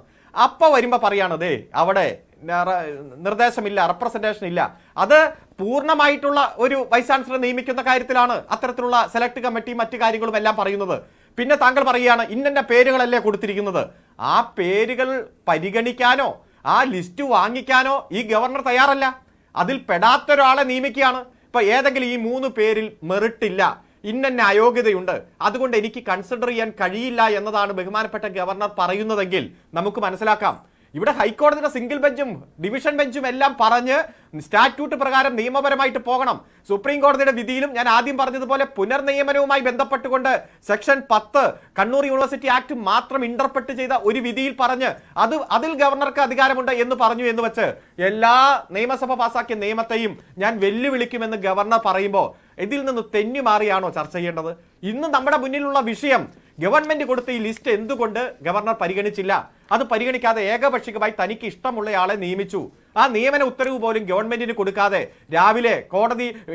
അപ്പോൾ വരുമ്പോൾ പറയുകയാണത് അവിടെ നിർദ്ദേശമില്ല, റെപ്രസെന്റേഷൻ ഇല്ല. അത് പൂർണ്ണമായിട്ടുള്ള ഒരു വൈസ് ചാൻസലറെ നിയമിക്കുന്ന കാര്യത്തിലാണ് അത്തരത്തിലുള്ള സെലക്ട് കമ്മിറ്റി മറ്റു കാര്യങ്ങളും എല്ലാം പറയുന്നത്. പിന്നെ താങ്കൾ പറയുകയാണ് ഇന്ന പേരുകളല്ലേ കൊടുത്തിരിക്കുന്നത്. ആ പേരുകൾ പരിഗണിക്കാനോ ആ ലിസ്റ്റ് വാങ്ങിക്കാനോ ഈ ഗവർണർ തയ്യാറല്ല. അതിൽ പെടാത്തൊരാളെ നിയമിക്കുകയാണ്. ഇപ്പൊ ഏതെങ്കിലും ഈ 3 പേരിൽ മെറിറ്റ് ഇല്ല, ഇന്ന അയോഗ്യതയുണ്ട്, അതുകൊണ്ട് എനിക്ക് കൺസിഡർ ചെയ്യാൻ കഴിയില്ല എന്നതാണ് ബഹുമാനപ്പെട്ട ഗവർണർ പറയുന്നതെങ്കിൽ നമുക്ക് മനസ്സിലാക്കാം. ഇവിടെ ഹൈക്കോടതിയുടെ സിംഗിൾ ബെഞ്ചും ഡിവിഷൻ ബെഞ്ചും എല്ലാം പറഞ്ഞ് സ്റ്റാറ്റ്യൂട്ട് പ്രകാരം നിയമപരമായിട്ട് പോകണം. സുപ്രീം കോടതിയുടെ വിധിയിലും ഞാൻ ആദ്യം പറഞ്ഞതുപോലെ പുനർനിയമനവുമായി ബന്ധപ്പെട്ടുകൊണ്ട് സെക്ഷൻ 10 കണ്ണൂർ യൂണിവേഴ്സിറ്റി ആക്ട് മാത്രം ഇന്റർപ്രറ്റ് ചെയ്ത ഒരു വിധിയിൽ പറഞ്ഞ് അതിൽ ഗവർണർക്ക് അധികാരമുണ്ട് എന്ന് പറഞ്ഞു എന്ന് വെച്ച് എല്ലാ നിയമസഭ പാസാക്കിയ നിയമത്തെയും ഞാൻ വെല്ലുവിളിക്കുമെന്ന് ഗവർണർ പറയുമ്പോൾ ഇതിൽ നിന്ന് തെന്നി മാറിയാണോ ചർച്ച ചെയ്യേണ്ടത്? ഇന്ന് നമ്മുടെ മുന്നിലുള്ള വിഷയം ഗവൺമെന്റ് കൊടുത്ത ഈ ലിസ്റ്റ് എന്തുകൊണ്ട് ഗവർണർ പരിഗണിച്ചില്ല? അത് പരിഗണിക്കാതെ ഏകപക്ഷീയമായി തനിക്ക് ഇഷ്ടമുള്ളയാളെ നിയമിച്ചു. ആ നിയമന ഉത്തരവ് പോലും ഗവൺമെന്റിന് കൊടുക്കാതെ രാവിലെ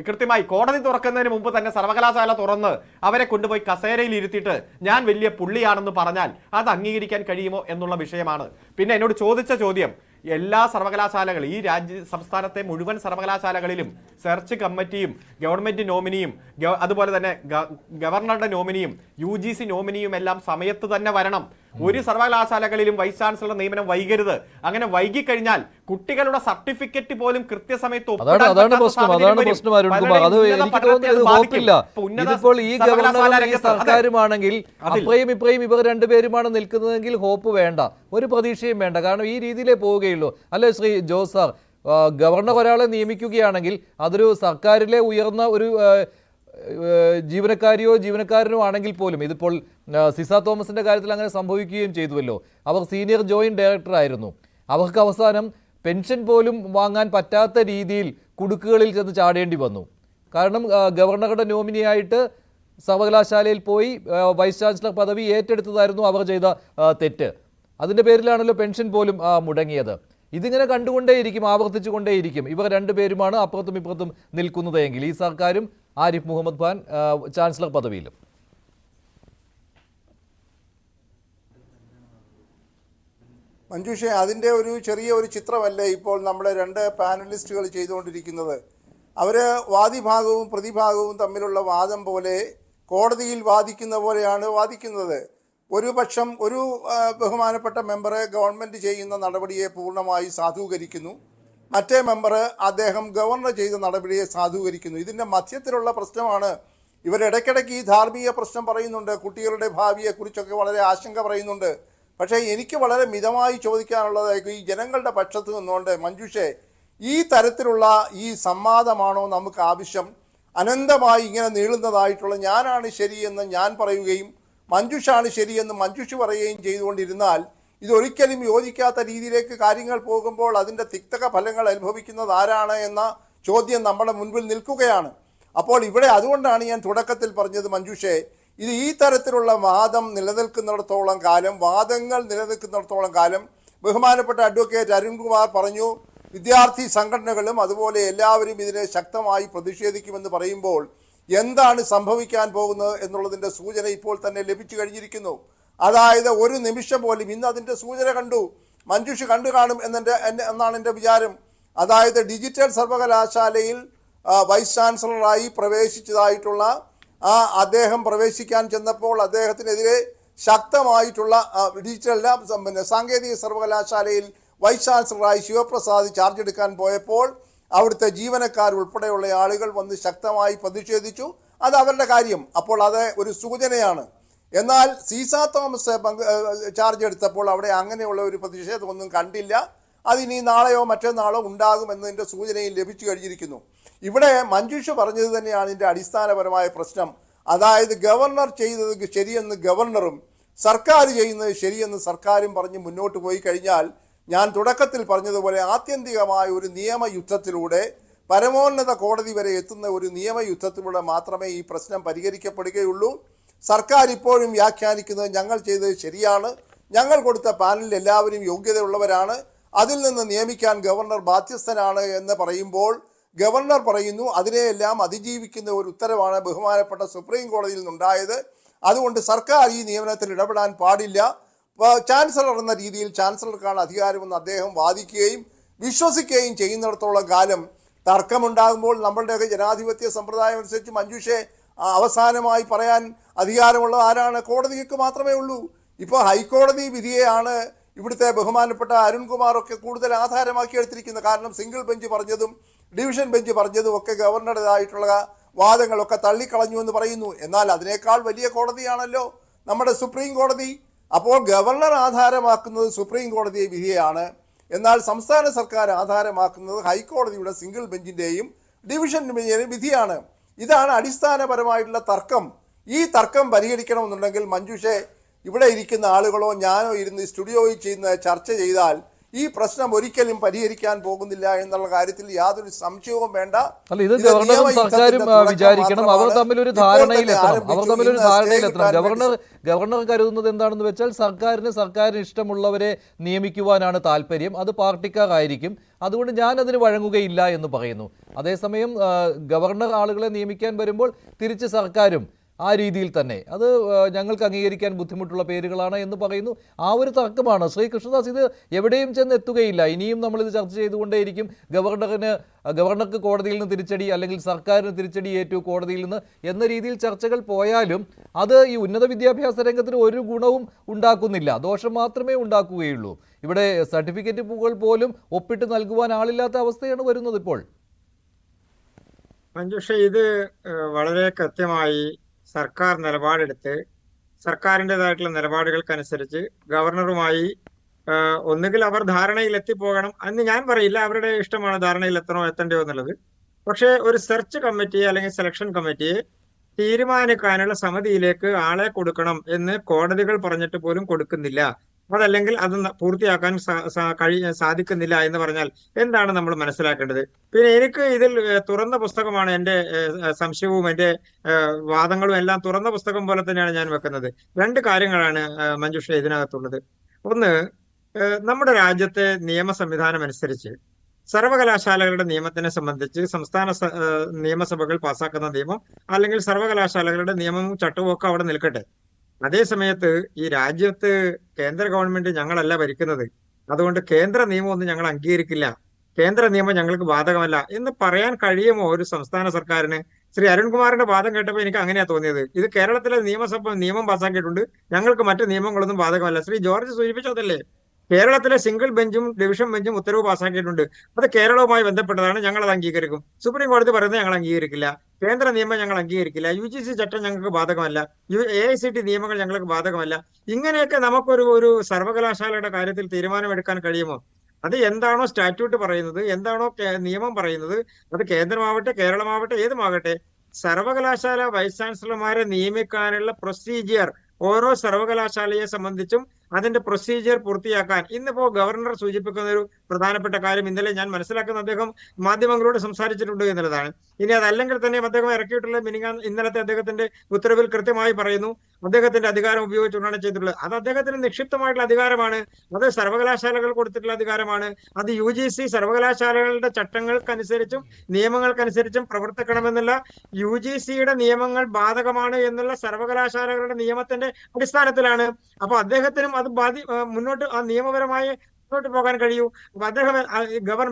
കൃത്യമായി കോടതി തുറക്കുന്നതിന് മുമ്പ് തന്നെ സർവകലാശാല തുറന്ന് അവരെ കൊണ്ടുപോയി കസേരയിൽ ഇരുത്തിയിട്ട് ഞാൻ വലിയ പുള്ളിയാണെന്ന് പറഞ്ഞാൽ അത് അംഗീകരിക്കാൻ കഴിയുമോ എന്നുള്ള വിഷയമാണ്. പിന്നെ എന്നോട് ചോദിച്ച ചോദ്യം, എല്ലാ സർവകലാശാലകളും ഈ സംസ്ഥാനത്തെ മുഴുവൻ സർവകലാശാലകളിലും സെർച്ച് കമ്മിറ്റിയും ഗവൺമെന്റ് നോമിനിയും അതുപോലെ തന്നെ ഗവർണറുടെ നോമിനിയും UGC നോമിനിയും എല്ലാം സമയത്ത് തന്നെ വരണം. ഒരു സർവകലാശാലകളിലും വൈസ് ചാൻസലർ നിയമനം വൈകരുത്. അങ്ങനെ വൈകിക്കഴിഞ്ഞാൽ കുട്ടികളുടെ സർട്ടിഫിക്കറ്റ് പോലും കൃത്യസമയത്ത് സർക്കാരുമാണെങ്കിൽ അപ്പയും ഇപ്പയും ഇവർ രണ്ടുപേരുമാണ് നിൽക്കുന്നതെങ്കിൽ ഹോപ്പ് വേണ്ട, ഒരു പ്രതീക്ഷയും വേണ്ട. കാരണം ഈ രീതിയിലേ പോവുകയുള്ളൂ അല്ലേ ശ്രീ ജോസ് സാർ? ഗവർണർ ഒരാളെ നിയമിക്കുകയാണെങ്കിൽ അതൊരു സർക്കാരിലെ ഉയർന്ന ഒരു ജീവനക്കാരനോ ആണെങ്കിൽ പോലും, ഇതിപ്പോൾ സിസ തോമസിന്റെ കാര്യത്തിൽ അങ്ങനെ സംഭവിക്കുകയും ചെയ്തുവല്ലോ. അവർ സീനിയർ ജോയിന്റ് ഡയറക്ടർ ആയിരുന്നു. അവർക്ക് അവസാനം പെൻഷൻ പോലും വാങ്ങാൻ പറ്റാത്ത രീതിയിൽ കുടുക്കുകളിൽ ചെന്ന് ചാടേണ്ടി വന്നു. കാരണം ഗവർണറുടെ നോമിനിയായിട്ട് സർവകലാശാലയിൽ പോയി വൈസ് ചാൻസലർ പദവി ഏറ്റെടുത്തതായിരുന്നു അവർ ചെയ്ത തെറ്റ്. അതിൻ്റെ പേരിലാണല്ലോ പെൻഷൻ പോലും മുടങ്ങിയത്. ഇതിങ്ങനെ കണ്ടുകൊണ്ടേയിരിക്കും, ആവർത്തിച്ചു കൊണ്ടേയിരിക്കും. ഇവർ രണ്ടുപേരുമാണ് അപ്പുറത്തും ഇപ്പുറത്തും നിൽക്കുന്നത് എങ്കിൽ ഈ സർക്കാരും ആരിഫ് മുഹമ്മദ് ഖാൻ ചാൻസലർ പദവിയിലും. മഞ്ജുഷേ, അതിൻ്റെ ഒരു ചെറിയ ഒരു ചിത്രമല്ലേ ഇപ്പോൾ നമ്മുടെ 2 പാനലിസ്റ്റുകൾ ചെയ്തുകൊണ്ടിരിക്കുന്നത്? അവർ വാദിഭാഗവും പ്രതിഭാഗവും തമ്മിലുള്ള വാദം പോലെ കോടതിയിൽ വാദിക്കുന്ന പോലെയാണ് വാദിക്കുന്നത്. ഒരു പക്ഷം ഒരു ബഹുമാനപ്പെട്ട മെമ്പർ ഗവൺമെൻറ് ചെയ്യുന്ന നടപടിയെ പൂർണ്ണമായി സാധൂകരിക്കുന്നു, മറ്റേ മെമ്പർ അദ്ദേഹം ഗവർണർ ചെയ്ത നടപടിയെ സാധൂകരിക്കുന്നു. ഇതിൻ്റെ മധ്യത്തിലുള്ള പ്രശ്നമാണ്. ഇവരിടയ്ക്കിടയ്ക്ക് ഈ ധാർമ്മിക പ്രശ്നം പറയുന്നുണ്ട്, കുട്ടികളുടെ ഭാവിയെക്കുറിച്ചൊക്കെ വളരെ ആശങ്ക പറയുന്നുണ്ട്. പക്ഷേ എനിക്ക് വളരെ മിതമായി ചോദിക്കാനുള്ളത്, ഈ ജനങ്ങളുടെ പക്ഷത്ത് നിന്നുകൊണ്ട് മഞ്ജുഷേ, ഈ തരത്തിലുള്ള ഈ സംവാദമാണോ നമുക്ക് ആവശ്യം? അനന്തമായി ഇങ്ങനെ നീളുന്നതായിട്ടുള്ള ഞാനാണ് ശരിയെന്ന് ഞാൻ പറയുകയും മഞ്ജുഷാണ് ശരിയെന്ന് മഞ്ജുഷ് പറയുകയും ചെയ്തുകൊണ്ടിരുന്നാൽ ഇതൊരിക്കലും യോജിക്കാത്ത രീതിയിലേക്ക് കാര്യങ്ങൾ പോകുമ്പോൾ അതിൻ്റെ തിക്തക ഫലങ്ങൾ അനുഭവിക്കുന്നത് ആരാണ് എന്ന ചോദ്യം നമ്മുടെ മുൻപിൽ നിൽക്കുകയാണ്. അപ്പോൾ ഇവിടെ അതുകൊണ്ടാണ് ഞാൻ തുടക്കത്തിൽ പറഞ്ഞത് മഞ്ജുഷേ, ഇത് ഈ തരത്തിലുള്ള വാദങ്ങൾ നിലനിൽക്കുന്നിടത്തോളം കാലം ബഹുമാനപ്പെട്ട അഡ്വക്കേറ്റ് അരുൺകുമാർ പറഞ്ഞു വിദ്യാർത്ഥി സംഘടനകളും അതുപോലെ എല്ലാവരും ഇതിനെ ശക്തമായി പ്രതിഷേധിക്കുമെന്ന് പറയുമ്പോൾ എന്താണ് സംഭവിക്കാൻ പോകുന്നത് എന്നുള്ളതിൻ്റെ സൂചന ഇപ്പോൾ തന്നെ ലഭിച്ചു കഴിഞ്ഞിരിക്കുന്നു. അതായത് ഒരു നിമിഷം പോലും ഇന്ന് അതിൻ്റെ സൂചന കണ്ടു, മഞ്ജുഷ് കണ്ടു കാണും എന്നാണ് എൻ്റെ വിചാരം. അതായത് ഡിജിറ്റൽ സർവകലാശാലയിൽ വൈസ് ചാൻസലറായി പ്രവേശിച്ചതായിട്ടുള്ള അദ്ദേഹം പ്രവേശിക്കാൻ ചെന്നപ്പോൾ അദ്ദേഹത്തിനെതിരെ ശക്തമായിട്ടുള്ള ഡിജിറ്റൽ സാങ്കേതിക സർവകലാശാലയിൽ വൈസ് ചാൻസലറായി ശിവപ്രസാദ് ചാർജ് എടുക്കാൻ പോയപ്പോൾ അവിടുത്തെ ജീവനക്കാർ ഉൾപ്പെടെയുള്ള ആളുകൾ വന്ന് ശക്തമായി പ്രതിഷേധിച്ചു. അത് അവരുടെ കാര്യം, അപ്പോൾ അത് ഒരു സൂചനയാണ്. എന്നാൽ സീസ തോമസ് ചാർജ് എടുത്തപ്പോൾ അവിടെ അങ്ങനെയുള്ള ഒരു പ്രതിഷേധമൊന്നും കണ്ടില്ല. അതിനി നാളെയോ മറ്റന്നാളോ ഉണ്ടാകുമെന്നതിൻ്റെ സൂചനയും ലഭിച്ചു കഴിഞ്ഞിരിക്കുന്നു. ഇവിടെ മഞ്ജുഷ പറഞ്ഞത് തന്നെയാണ് ഇതിൻ്റെ അടിസ്ഥാനപരമായ പ്രശ്നം. അതായത് ഗവർണർ ചെയ്തത് ശരിയെന്ന് ഗവർണറും സർക്കാർ ചെയ്യുന്നത് ശരിയെന്ന് സർക്കാരും പറഞ്ഞ് മുന്നോട്ട് പോയി കഴിഞ്ഞാൽ ഞാൻ തുടക്കത്തിൽ പറഞ്ഞതുപോലെ ആത്യന്തികമായ ഒരു നിയമയുദ്ധത്തിലൂടെ പരമോന്നത കോടതി വരെ എത്തുന്ന ഒരു നിയമയുദ്ധത്തിലൂടെ മാത്രമേ ഈ പ്രശ്നം പരിഹരിക്കപ്പെടുകയുള്ളൂ. സർക്കാർ ഇപ്പോഴും വ്യാഖ്യാനിക്കുന്നത് ഞങ്ങൾ ചെയ്തത് ശരിയാണ്, ഞങ്ങൾ കൊടുത്ത പാനലിൽ എല്ലാവരും യോഗ്യതയുള്ളവരാണ്, അതിൽ നിന്ന് നിയമിക്കാൻ ഗവർണർ ബാധ്യസ്ഥനാണ് എന്ന് പറയുമ്പോൾ ഗവർണർ പറയുന്നു അതിനെയെല്ലാം അതിജീവിക്കുന്ന ഒരു ഉത്തരവാണ് ബഹുമാനപ്പെട്ട സുപ്രീം കോടതിയിൽ നിന്നുണ്ടായത്. അതുകൊണ്ട് സർക്കാർ ഈ നിയമനത്തിൽ ഇടപെടാൻ പാടില്ല, ചാൻസലർ എന്ന രീതിയിൽ ചാൻസലർക്കാണ് അധികാരമെന്ന് അദ്ദേഹം വാദിക്കുകയും വിശ്വസിക്കുകയും ചെയ്യുന്നിടത്തോളം കാലം തർക്കമുണ്ടാകുമ്പോൾ നമ്മളുടെയൊക്കെ ജനാധിപത്യ സമ്പ്രദായം അനുസരിച്ച് മഞ്ജുഷെ അവസാനമായി പറയാൻ അധികാരമുള്ളത് ആരാണ്? കോടതിക്ക് മാത്രമേ ഉള്ളൂ. ഇപ്പോൾ ഹൈക്കോടതി വിധിയെയാണ് ഇവിടുത്തെ ബഹുമാനപ്പെട്ട അരുൺകുമാറൊക്കെ കൂടുതൽ ആധാരമാക്കി എടുത്തിരിക്കുന്നത്. കാരണം സിംഗിൾ ബെഞ്ച് പറഞ്ഞതും ഡിവിഷൻ ബെഞ്ച് പറഞ്ഞതും ഒക്കെ ഗവർണറുടേതായിട്ടുള്ള വാദങ്ങളൊക്കെ തള്ളിക്കളഞ്ഞു എന്ന് പറയുന്നു. എന്നാൽ അതിനേക്കാൾ വലിയ കോടതിയാണല്ലോ നമ്മുടെ സുപ്രീം കോടതി. അപ്പോൾ ഗവർണർ ആധാരമാക്കുന്നത് സുപ്രീം കോടതി വിധിയാണ്, എന്നാൽ സംസ്ഥാന സർക്കാർ ആധാരമാക്കുന്നത് ഹൈക്കോടതിയുടെ സിംഗിൾ ബെഞ്ചിൻ്റെയും ഡിവിഷൻ ബെഞ്ചിൻ്റെയും വിധിയാണ്. ഇതാണ് അടിസ്ഥാനപരമായിട്ടുള്ള തർക്കം. ഈ തർക്കം പരിഹരിക്കണമെന്നുണ്ടെങ്കിൽ മഞ്ജുഷെ ഇവിടെ ഇരിക്കുന്ന ആളുകളോ ഞാനോ ഇരുന്ന് സ്റ്റുഡിയോയിൽ ചെയ്യുന്ന ചർച്ച ചെയ്താൽ ഈ പ്രശ്നം ഒരിക്കലും പരിഹരിക്കാൻ പോകുന്നില്ല എന്നുള്ള കാര്യത്തിൽ യാതൊരു സംശയവും വേണ്ട. അല്ല, ഇത് ഗവർണറും സർക്കാരും വിചാരിക്കണം, അവർ തമ്മിലൊരു ധാരണയിലെത്തണം. ഗവർണർ കരുതുന്നത് എന്താണെന്ന് വെച്ചാൽ സർക്കാരിന് ഇഷ്ടമുള്ളവരെ നിയമിക്കുവാനാണ് താല്പര്യം, അത് പാർട്ടിക്കാരായിരിക്കും, അതുകൊണ്ട് ഞാൻ അതിന് വഴങ്ങുകയില്ല എന്ന് പറയുന്നു. അതേസമയം ഗവർണർ ആളുകളെ നിയമിക്കാൻ വരുമ്പോൾ തിരിച്ച് സർക്കാരും ആ രീതിയിൽ തന്നെ അത് ഞങ്ങൾക്ക് അംഗീകരിക്കാൻ ബുദ്ധിമുട്ടുള്ള പേരുകളാണ് എന്ന് പറയുന്നു. ആ ഒരു തർക്കമാണ്. ശ്രീ കൃഷ്ണദാസ്, ഇത് എവിടെയും ചെന്ന് എത്തുകയില്ല. ഇനിയും നമ്മളിത് ചർച്ച ചെയ്തുകൊണ്ടേയിരിക്കും. ഗവർണർക്ക് കോടതിയിൽ നിന്ന് തിരിച്ചടി അല്ലെങ്കിൽ സർക്കാരിന് തിരിച്ചടി ഏറ്റു കോടതിയിൽ നിന്ന് എന്ന രീതിയിൽ ചർച്ചകൾ പോയാലും അത് ഈ ഉന്നത വിദ്യാഭ്യാസ രംഗത്തിന് ഒരു ഗുണവും ഉണ്ടാക്കുന്നില്ല, ദോഷം മാത്രമേ ഉണ്ടാക്കുകയുള്ളൂ. ഇവിടെ സർട്ടിഫിക്കറ്റുകൾ പോലും ഒപ്പിട്ട് നൽകുവാൻ ആളില്ലാത്ത അവസ്ഥയാണ് വരുന്നത് ഇപ്പോൾ. മഞ്ജുഷ, ഇത് വളരെ കൃത്യമായി സർക്കാർ നിലപാടെടുത്ത് സർക്കാരിൻ്റെതായിട്ടുള്ള നിലപാടുകൾക്കനുസരിച്ച് ഗവർണറുമായി ഒന്നുകിൽ അവർ ധാരണയിൽ എത്തിപ്പോകണം എന്ന് ഞാൻ പറയില്ല, അവരുടെ ഇഷ്ടമാണ് ധാരണയിൽ എത്തണോ എത്തണ്ടയോ എന്നുള്ളത്. പക്ഷേ ഒരു സെർച്ച് കമ്മിറ്റിയെ അല്ലെങ്കിൽ സെലക്ഷൻ കമ്മിറ്റിയെ തീരുമാനിക്കാനുള്ള സമിതിയിലേക്ക് ആളെ കൊടുക്കണം എന്ന് കോടതികൾ പറഞ്ഞിട്ട് പോലും കൊടുക്കുന്നില്ല. അതല്ലെങ്കിൽ അത് പൂർത്തിയാക്കാൻ സാധിക്കുന്നില്ല എന്ന് പറഞ്ഞാൽ എന്താണ് നമ്മൾ മനസ്സിലാക്കേണ്ടത്? പിന്നെ എനിക്ക് ഇതിൽ തുറന്ന പുസ്തകമാണ്, എൻ്റെ സംശയവും എൻ്റെ വാദങ്ങളും എല്ലാം തുറന്ന പുസ്തകം പോലെ തന്നെയാണ് ഞാൻ വെക്കുന്നത്. രണ്ട് കാര്യങ്ങളാണ് മഞ്ജുഷ ഇതിനകത്തുള്ളത്. ഒന്ന്, നമ്മുടെ രാജ്യത്തെ നിയമ സംവിധാനം അനുസരിച്ച് സർവകലാശാലകളുടെ നിയമത്തിനെ സംബന്ധിച്ച് സംസ്ഥാന നിയമസഭകൾ പാസ്സാക്കുന്ന നിയമം അല്ലെങ്കിൽ സർവകലാശാലകളുടെ നിയമവും ചട്ടവും ഒക്കെ അവിടെ നിൽക്കട്ടെ. അതേ സമയത്ത് ഈ രാജ്യത്ത് കേന്ദ്ര ഗവൺമെന്റ് ഞങ്ങളല്ല ഭരിക്കുന്നത്, അതുകൊണ്ട് കേന്ദ്ര നിയമമൊന്നും ഞങ്ങൾ അംഗീകരിക്കില്ല, കേന്ദ്ര നിയമം ഞങ്ങൾക്ക് ബാധകമല്ല എന്ന് പറയാൻ കഴിയുമോ ഒരു സംസ്ഥാന സർക്കാരിന്? ശ്രീ അരുൺകുമാറിന്റെ വാദം കേട്ടപ്പോൾ എനിക്ക് അങ്ങനെയാ തോന്നിയത്. ഇത് കേരളത്തിലെ നിയമസഭ നിയമം പാസ്സാക്കിയിട്ടുണ്ട്, ഞങ്ങൾക്ക് മറ്റു നിയമങ്ങളൊന്നും ബാധകമല്ല. ശ്രീ ജോർജ് സൂചിപ്പിച്ചതല്ലേ, കേരളത്തിലെ സിംഗിൾ ബെഞ്ചും ഡിവിഷൻ ബെഞ്ചും ഉത്തരവ് പാസ്സാക്കിയിട്ടുണ്ട്, അത് കേരളവുമായി ബന്ധപ്പെട്ടതാണ്, ഞങ്ങൾ അത് അംഗീകരിക്കും. സുപ്രീം കോടതി പറയുന്നത് ഞങ്ങൾ അംഗീകരിക്കില്ല, കേന്ദ്ര നിയമം ഞങ്ങൾ അംഗീകരിക്കില്ല, UGC ചട്ടം ഞങ്ങൾക്ക് ബാധകമല്ല, AICT നിയമങ്ങൾ ഞങ്ങൾക്ക് ബാധകമല്ല. ഇങ്ങനെയൊക്കെ നമുക്കൊരു സർവകലാശാലയുടെ കാര്യത്തിൽ തീരുമാനമെടുക്കാൻ കഴിയുമോ? അത് എന്താണോ സ്റ്റാറ്റ്യൂട്ട് പറയുന്നത്, എന്താണോ നിയമം പറയുന്നത്, അത് കേന്ദ്രമാവട്ടെ കേരളമാവട്ടെ ഏതുമാകട്ടെ, സർവകലാശാല വൈസ് ചാൻസലർമാരെ നിയമിക്കാനുള്ള പ്രൊസീജിയർ ഓരോ സർവകലാശാലയെ സംബന്ധിച്ചും അതിന്റെ പ്രൊസീജിയർ പൂർത്തിയാക്കാൻ ഇന്നിപ്പോ ഗവർണർ സൂചിപ്പിക്കുന്ന ഒരു പ്രധാനപ്പെട്ട കാര്യം ഇന്നലെ ഞാൻ മനസ്സിലാക്കുന്ന അദ്ദേഹം മാധ്യമങ്ങളോട് സംസാരിച്ചിട്ടുണ്ട് എന്നുള്ളതാണ്. ഇനി അതല്ലെങ്കിൽ തന്നെ അദ്ദേഹം ഇറക്കിയിട്ടുള്ള ഇന്നലത്തെ അദ്ദേഹത്തിന്റെ ഉത്തരവിൽ കൃത്യമായി പറയുന്നു അദ്ദേഹത്തിന്റെ അധികാരം ഉപയോഗിച്ചുകൊണ്ടാണ് ചെയ്തിട്ടുള്ളത്. അത് അദ്ദേഹത്തിന് നിക്ഷിപ്തമായിട്ടുള്ള അധികാരമാണ്, അത് സർവകലാശാലകൾ കൊടുത്തിട്ടുള്ള അധികാരമാണ്. അത് UGC സർവകലാശാലകളുടെ ചട്ടങ്ങൾക്കനുസരിച്ചും നിയമങ്ങൾക്കനുസരിച്ചും പ്രവർത്തിക്കണമെന്നുള്ള UGCയുടെ നിയമങ്ങൾ ബാധകമാണ് എന്നുള്ള സർവകലാശാലകളുടെ നിയമത്തിന്റെ അടിസ്ഥാനത്തിലാണ്. അപ്പൊ അദ്ദേഹത്തിനും അത് മുന്നോട്ട് ആ നിയമപരമായി മുന്നോട്ട് പോകാൻ കഴിയൂ. അപ്പൊ അദ്ദേഹം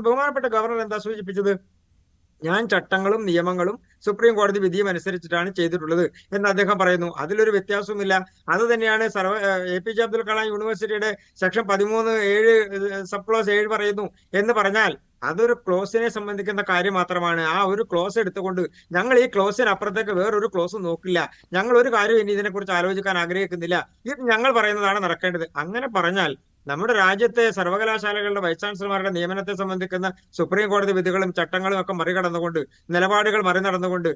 ബഹുമാനപ്പെട്ട ഗവർണർ എന്താ സൂചിപ്പിച്ചത്? ഞാൻ ചട്ടങ്ങളും നിയമങ്ങളും സുപ്രീം കോടതി വിധിയും അനുസരിച്ചിട്ടാണ് ചെയ്തിട്ടുള്ളത് എന്ന് അദ്ദേഹം പറയുന്നു. അതിലൊരു വ്യത്യാസവുമില്ല. അത് തന്നെയാണ് APJ അബ്ദുൽ കലാം യൂണിവേഴ്സിറ്റിയുടെ സെക്ഷൻ 13(7) സബ് ക്ലോസ് 7 പറയുന്നു എന്ന് പറഞ്ഞാൽ അതൊരു ക്ലോസിനെ സംബന്ധിക്കുന്ന കാര്യം മാത്രമാണ്. ആ ഒരു ക്ലോസ് എടുത്തുകൊണ്ട് ഞങ്ങൾ ഈ ക്ലോസിന് അപ്പുറത്തേക്ക് വേറൊരു ക്ലോസ് നോക്കില്ല, ഞങ്ങൾ ഒരു കാര്യം ഇനി ഇതിനെക്കുറിച്ച് ആലോചിക്കാൻ ആഗ്രഹിക്കുന്നില്ല, ഇത് ഞങ്ങൾ പറയുന്നതാണ് നടക്കേണ്ടത്. അങ്ങനെ പറഞ്ഞാൽ നമ്മുടെ രാജ്യത്തെ സർവകലാശാലകളുടെ വൈസ് ചാൻസലർമാരുടെ നിയമനത്തെ സംബന്ധിക്കുന്ന സുപ്രീം കോടതി വിധികളും ചട്ടങ്ങളും ഒക്കെ മറികടന്നുകൊണ്ട്, നിലപാടുകൾ മറികടന്നുകൊണ്ട്,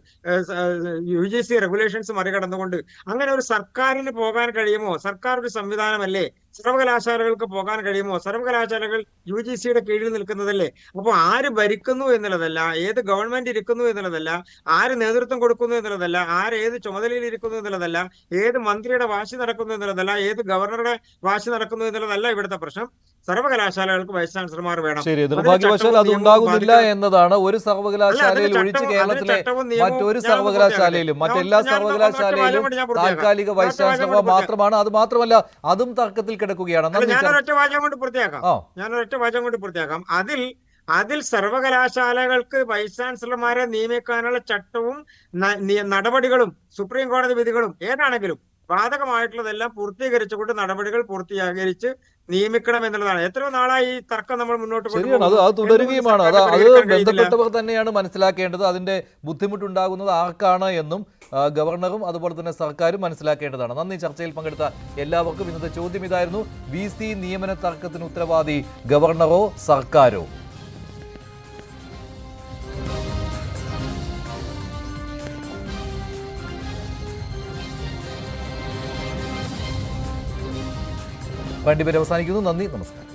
UGC റെഗുലേഷൻസ് മറികടന്നുകൊണ്ട് അങ്ങനെ ഒരു സർക്കാരിന് പോകാൻ കഴിയുമോ? സർക്കാർ ഒരു സംവിധാനമല്ലേ? സർവകലാശാലകൾക്ക് പോകാൻ കഴിയുമോ? സർവകലാശാലകൾ UGCയുടെ കീഴിൽ നിൽക്കുന്നതല്ലേ? അപ്പോൾ ആര് ഭരിക്കുന്നു എന്നുള്ളതല്ല, ഏത് ഗവൺമെന്റ് ഇരിക്കുന്നു എന്നുള്ളതല്ല, ആര് നേതൃത്വം കൊടുക്കുന്നു എന്നുള്ളതല്ല, ഏത് ചുമതലയിൽ ഇരിക്കുന്നു എന്നുള്ളതല്ല, ഏത് മന്ത്രിയുടെ വാശി നടക്കുന്നു എന്നുള്ളതല്ല, ഏത് ഗവർണറുടെ വാശി നടക്കുന്നു എന്നുള്ളതല്ല ഇവിടുത്തെ പ്രശ്നം. സർവകലാശാലകൾക്ക് വൈസ് ചാൻസലർമാർ വേണം. ശരി, നിർഭാഗ്യവശാൽ അത് ഉണ്ടാകുന്നില്ല എന്നതാണ്. ഒരു സർവകലാശാലയിൽ ഒഴിച്ച് കേരളത്തിലെ മറ്റൊരു സർവകലാശാലയിലും മറ്റെല്ലാ സർവകലാശാലയിലും താൽക്കാലിക വൈസ് ചാൻസലർമാർ മാത്രമാണ്. അത് മാത്രമല്ല അതും തർക്കത്തിൽ കിടക്കുകയാണ്. ഞാനൊരൊറ്റ വാചകം കൊണ്ട് പൂർത്തിയാക്കാം. അതിൽ സർവകലാശാലകൾക്ക് വൈസ് ചാൻസലർമാരെ നിയമിക്കാനുള്ള ചട്ടവും നടപടികളും സുപ്രീം കോടതി വിധികളും ഏതാണെങ്കിലും ബാധകമായിട്ടുള്ളതെല്ലാം പൂർത്തീകരിച്ചുകൊണ്ട് നടപടികൾ പൂർത്തീകരിച്ച് നിയമിക്കണം എന്നുള്ളതാണ്. എത്രയോ നാളായി ഈ തർക്കം നമ്മൾ മുന്നോട്ട് ശരിയാണ്, അത് തുടരുകയുമാണ്. അത് ബന്ധപ്പെട്ടവർ തന്നെയാണ് മനസ്സിലാക്കേണ്ടത്. അതിന്റെ ബുദ്ധിമുട്ടുണ്ടാകുന്നത് ആർക്കാണ് എന്നും ഗവർണറും അതുപോലെ തന്നെ സർക്കാരും മനസ്സിലാക്കേണ്ടതാണ്. നന്ദി. ചർച്ചയിൽ പങ്കെടുത്ത എല്ലാവർക്കും. ഇന്നത്തെ ചോദ്യം ഇതായിരുന്നു: VC നിയമന തർക്കത്തിന് ഉത്തരവാദി ഗവർണറോ സർക്കാരോ? വേണ്ടി പേര് അവസാനിക്കുന്നു. നന്ദി, നമസ്കാരം.